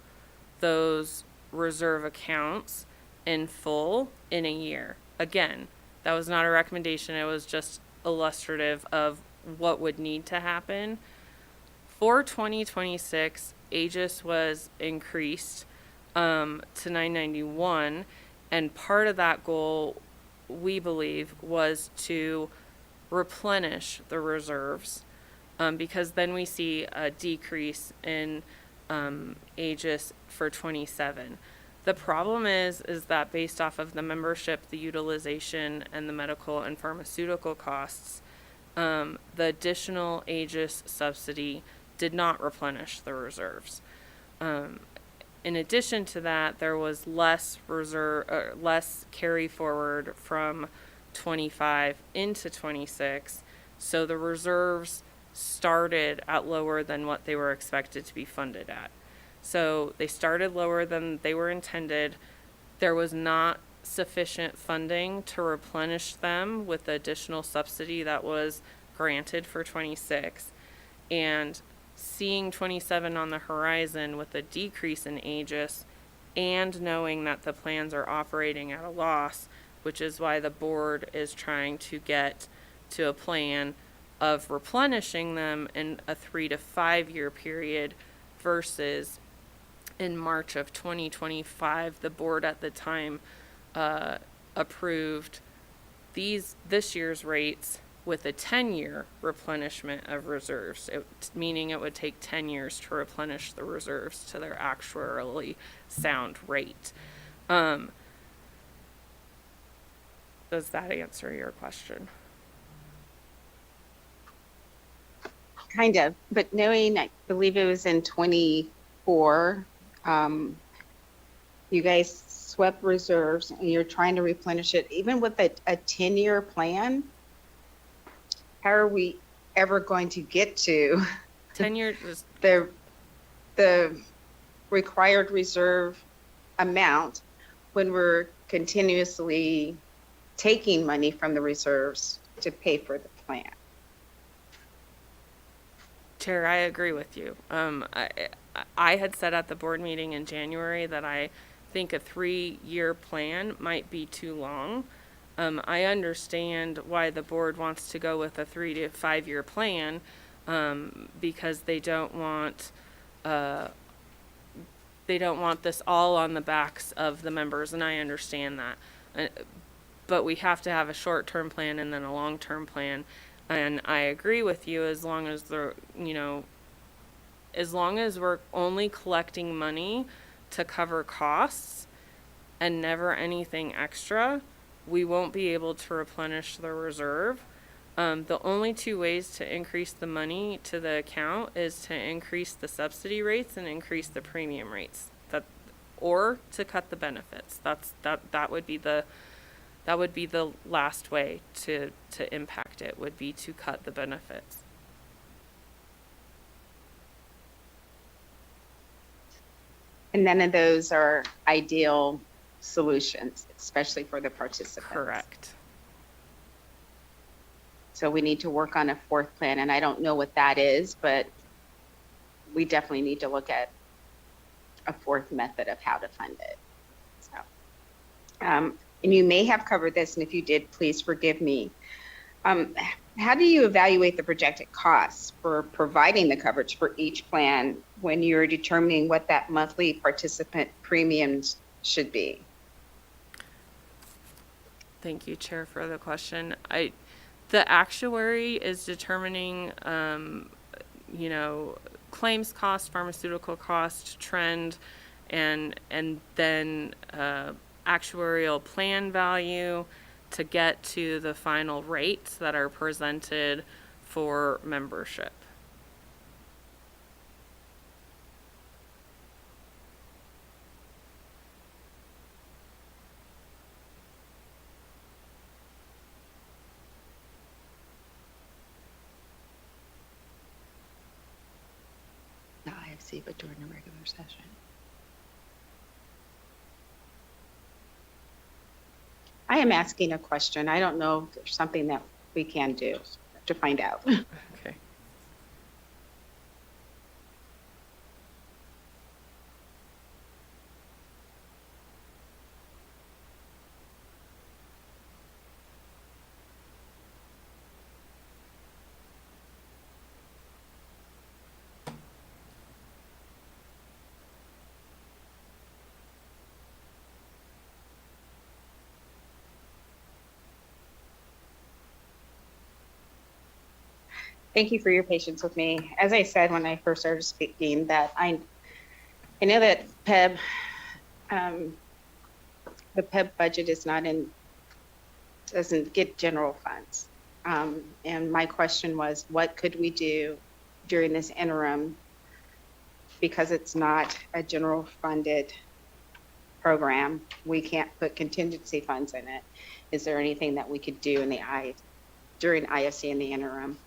those reserve accounts in full in a year. Again, that was not a recommendation, it was just illustrative of what would need to happen. For 2026, AGIS was increased to 991, and part of that goal, we believe, was to replenish the reserves, because then we see a decrease in AGIS for 27. The problem is that based off of the membership, the utilization, and the medical and pharmaceutical costs, the additional AGIS subsidy did not replenish the reserves. In addition to that, there was less carry forward from 25 into 26, so the reserves started at lower than what they were expected to be funded at. So they started lower than they were intended. There was not sufficient funding to replenish them with the additional subsidy that was granted for 26. And seeing 27 on the horizon with a decrease in AGIS and knowing that the plans are operating at a loss, which is why the board is trying to get to a plan of replenishing them in a 3 to 5 year period versus in March of 2025, the board at the time approved this year's rates with a 10-year replenishment of reserves, meaning it would take 10 years to replenish the reserves to their actuarially sound rate. Does that answer your question? Kind of, but knowing, I believe it was in 24, you guys swept reserves and you're trying to replenish it, even with a 10-year plan. How are we ever going to get to 10 years the required reserve amount when we're continuously taking money from the reserves to pay for the plan? Chair, I agree with you. I had said at the board meeting in January that I think a 3-year plan might be too long. I understand why the board wants to go with a 3 to 5 year plan, because they don't want this all on the backs of the members, and I understand that. But we have to have a short-term plan and then a long-term plan. And I agree with you, as long as as long as we're only collecting money to cover costs and never anything extra, we won't be able to replenish the reserve. The only 2 ways to increase the money to the account is to increase the subsidy rates and increase the premium rates, or to cut the benefits. That would be the last way to impact it, would be to cut the benefits. And none of those are ideal solutions, especially for the participants. Correct. So we need to work on a 4th plan, and I don't know what that is, but we definitely need to look at a 4th method of how to fund it. So, and you may have covered this, and if you did, please forgive me. How do you evaluate the projected costs for providing the coverage for each plan when you're determining what that monthly participant premiums should be? Thank you, Chair, for the question. The actuary is determining, claims cost, pharmaceutical cost, trend, and then actuarial plan value to get to the final rates that are presented for membership. see, but during a regular session. I am asking a question. I don't know if there's something that we can do to find out. Okay. Thank you for your patience with me. As I said when I first started speaking, that I know that the PEB budget is not doesn't get general funds. And my question was, what could we do during this interim, because it's not a general funded program, we can't put contingency funds in it. Is there anything that we could do during IFC in the interim?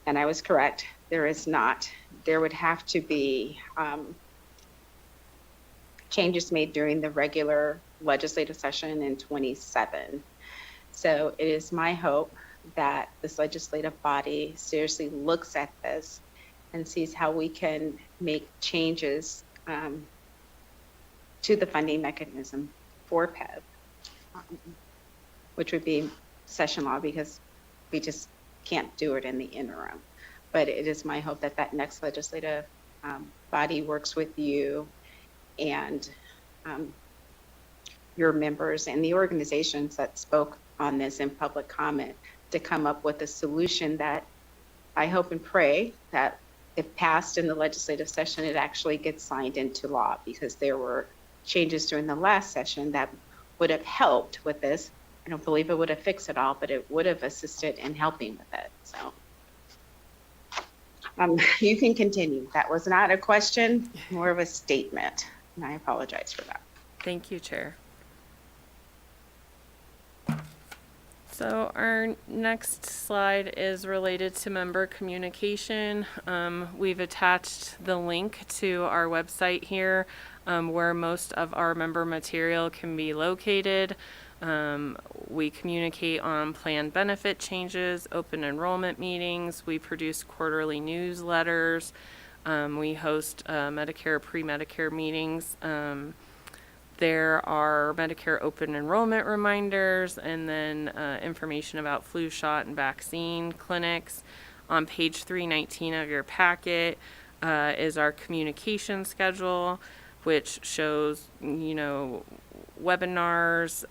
And I was correct, there is not. There would have to be changes made during the regular legislative session in 27. So it is my hope that this legislative body seriously looks at this and sees how we can make changes to the funding mechanism for PEB, which would be session law, because we just can't do it in the interim. But it is my hope that that next legislative body works with you and your members and the organizations that spoke on this in public comment to come up with a solution that I hope and pray that if passed in the legislative session, it actually gets signed into law, because there were changes during the last session that would have helped with this. I don't believe it would have fixed it all, but it would have assisted in helping with it. So you can continue. That was not a question, more of a statement, and I apologize for that. Thank you, Chair. So our next slide is related to member communication. We've attached the link to our website here, where most of our member material can be located. We communicate on plan benefit changes, open enrollment meetings. We produce quarterly newsletters. We host Medicare, pre-Medicare meetings. There are Medicare open enrollment reminders, and then information about flu shot and vaccine clinics. On page 319 of your packet is our communication schedule, which shows, webinars,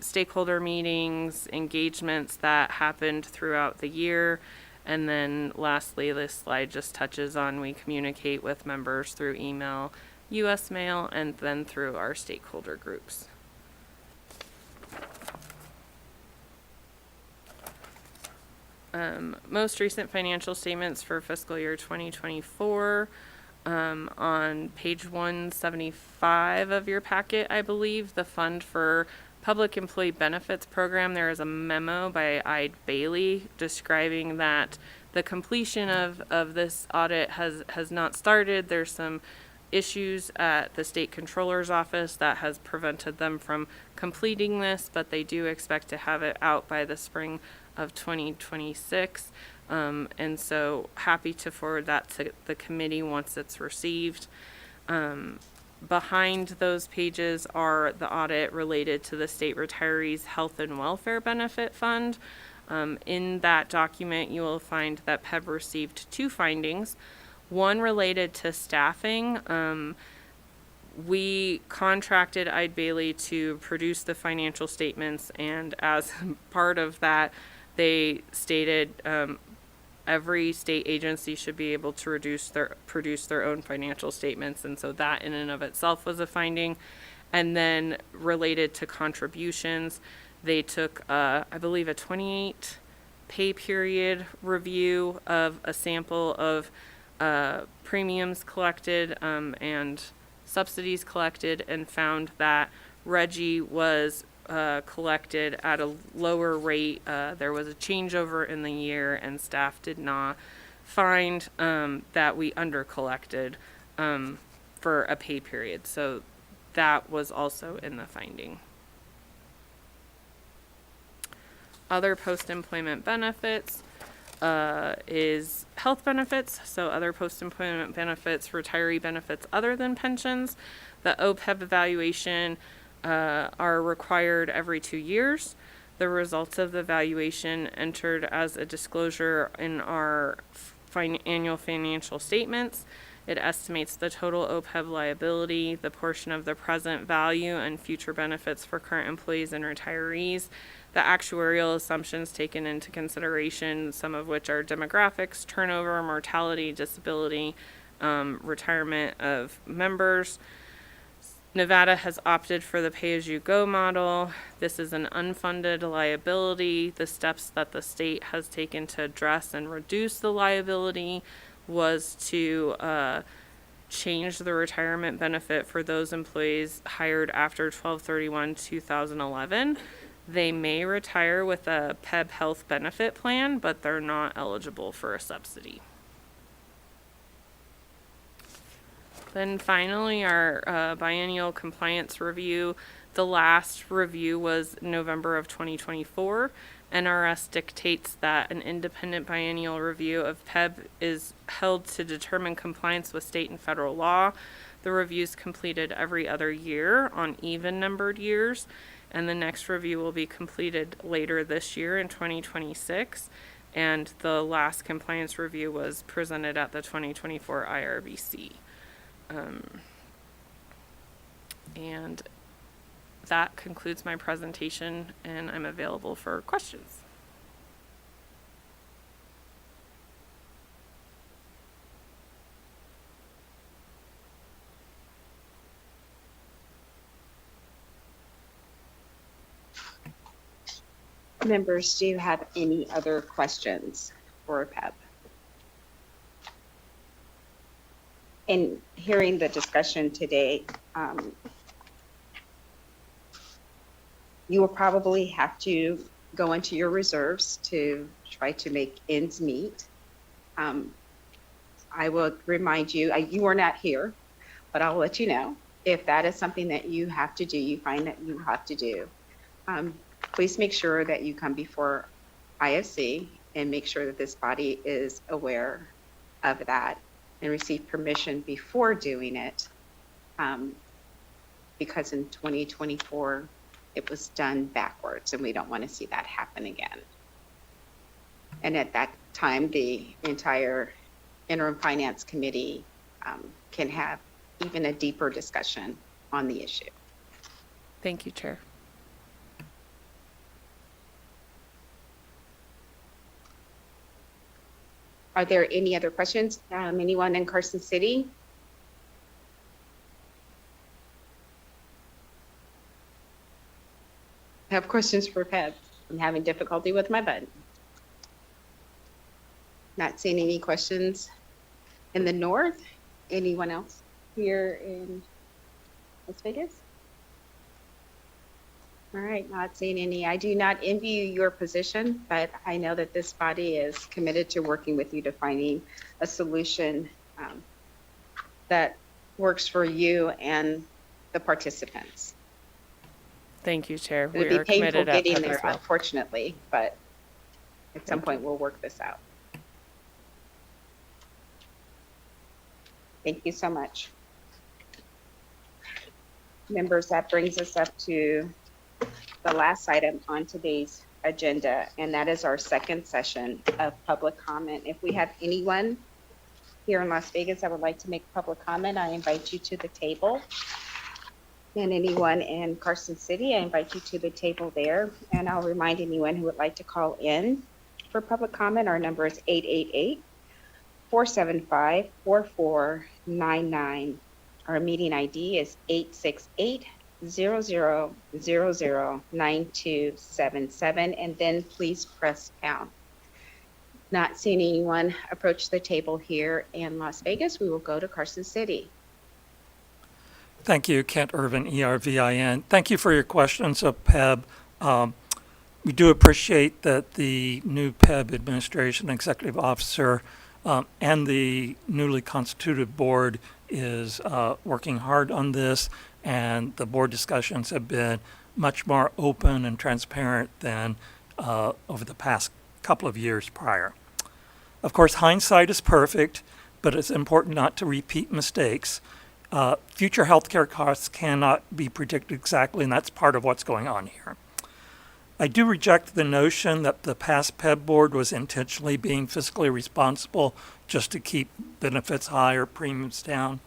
stakeholder meetings, engagements that happened throughout the year. And then lastly, this slide just touches on we communicate with members through email, U.S. mail, and then through our stakeholder groups. Most recent financial statements for fiscal year 2024. On page 175 of your packet, I believe, the Fund for Public Employee Benefits Program, there is a memo by Ide Bailey describing that the completion of this audit has not started. There's some issues at the state controller's office that has prevented them from completing this, but they do expect to have it out by the spring of 2026. And so happy to forward that to the committee once it's received. Behind those pages are the audit related to the state retirees health and welfare benefit fund. In that document, you will find that PEB received 2 findings. One related to staffing. We contracted Ide Bailey to produce the financial statements, and as part of that, they stated every state agency should be able to produce their own financial statements, and so that in and of itself was a finding. And then related to contributions, they took, I believe, a 28 pay period review of a sample of premiums collected and subsidies collected, and found that Reggie was collected at a lower rate. There was a changeover in the year, and staff did not find that we undercollected for a pay period. So that was also in the finding. Other post-employment benefits is health benefits. So other post-employment benefits, retiree benefits other than pensions. The OPEB evaluation are required every 2 years. The results of the evaluation entered as a disclosure in our annual financial statements. It estimates the total OPEB liability, the portion of the present value, and future benefits for current employees and retirees. The actuarial assumptions taken into consideration, some of which are demographics, turnover, mortality, disability, retirement of members. Nevada has opted for the pay-as-you-go model. This is an unfunded liability. The steps that the state has taken to address and reduce the liability was to change the retirement benefit for those employees hired after 12/31/2011. They may retire with a PEB health benefit plan, but they're not eligible for a subsidy. Then finally, our biennial compliance review. The last review was November of 2024. NRS dictates that an independent biennial review of PEB is held to determine compliance with state and federal law. The review is completed every other year on even-numbered years, and the next review will be completed later this year in 2026. And the last compliance review was presented at the 2024 IRBC. And that concludes my presentation, and I'm available for questions. Members, do you have any other questions for PEB? In hearing the discussion today, you will probably have to go into your reserves to try to make ends meet. I will remind you, you are not here, but I'll let you know if that is something that you have to do, you find that you have to do. Please make sure that you come before IFC and make sure that this body is aware of that and receive permission before doing it, because in 2024 it was done backwards and we don't want to see that happen again. And at that time, the entire Interim Finance Committee can have even a deeper discussion on the issue. Thank you, Chair. Are there any other questions? Anyone in Carson City? I have questions for PEB. I'm having difficulty with my button. Not seeing any questions in the north. Anyone else here in Las Vegas? All right, not seeing any. I do not envy your position, but I know that this body is committed to working with you to finding a solution that works for you and the participants. Thank you, Chair. It would be painful getting there, unfortunately, but at some point we'll work this out. Thank you so much. Members, that brings us up to the last item on today's agenda, and that is our second session of public comment. If we have anyone here in Las Vegas that would like to make public comment, I invite you to the table. And anyone in Carson City, I invite you to the table there. And I'll remind anyone who would like to call in for public comment, our number is 888-475-4499. Our meeting ID is 868-0000-9277, and then please press pound. Not seeing anyone approach the table here in Las Vegas, we will go to Carson City. Thank you, Kent Irvin, ERVIN. Thank you for your questions of PEB. We do appreciate that the new PEB administration executive officer And the newly constituted board is working hard on this, and the board discussions have been much more open and transparent than over the past couple of years prior. Of course, hindsight is perfect, but it's important not to repeat mistakes. Future healthcare costs cannot be predicted exactly, and that's part of what's going on here. I do reject the notion that the past PEB board was intentionally being fiscally responsible just to keep benefits high or premiums down.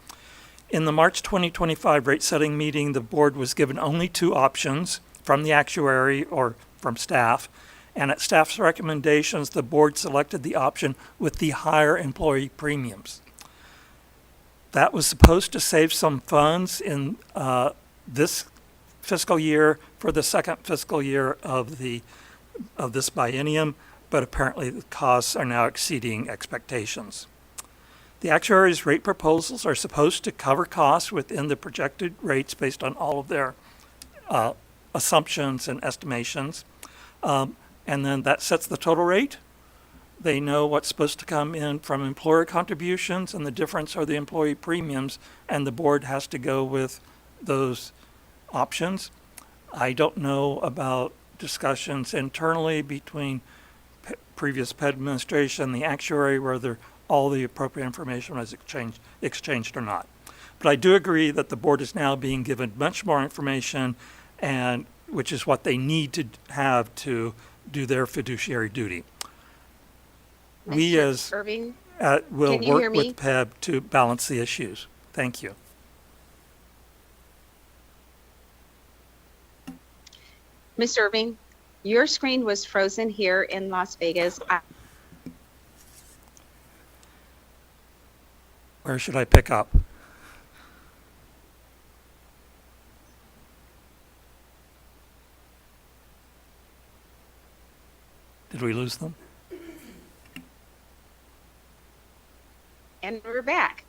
In the March 2025 rate setting meeting, the board was given only two options from the actuary or from staff. And at staff's recommendations, the board selected the option with the higher employee premiums. That was supposed to save some funds in this fiscal year for the second fiscal year of this biennium, but apparently the costs are now exceeding expectations. The actuary's rate proposals are supposed to cover costs within the projected rates based on all of their assumptions and estimations. And then that sets the total rate. They know what's supposed to come in from employer contributions, and the difference are the employee premiums, and the board has to go with those options. I don't know about discussions internally between previous PED administration and the actuary, whether all the appropriate information was exchanged or not. But I do agree that the board is now being given much more information, and which is what they need to have to do their fiduciary duty. We as Irving, will can you hear work me? with PEB to balance the issues. Thank you. Ms. Irving, your screen was frozen here in Las Vegas. Where should I pick up? Did we lose them? And we're back.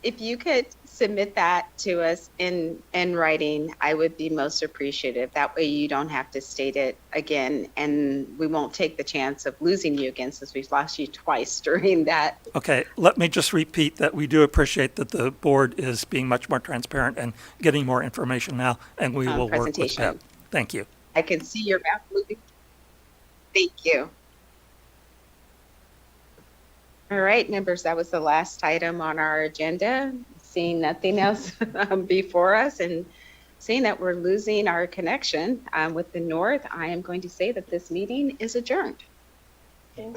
If you could submit that to us in writing, I would be most appreciative. That way you don't have to state it again, and we won't take the chance of losing you again since we've lost you twice during that. Okay, let me just repeat that we do appreciate that the board is being much more transparent and getting more information now, and we will work with presentation. PEB. Thank you. I can see your mouth moving. Thank you. All right, members, that was the last item on our agenda. Seeing nothing else before us and seeing that we're losing our connection with the North, I am going to say that this meeting is adjourned. Okay.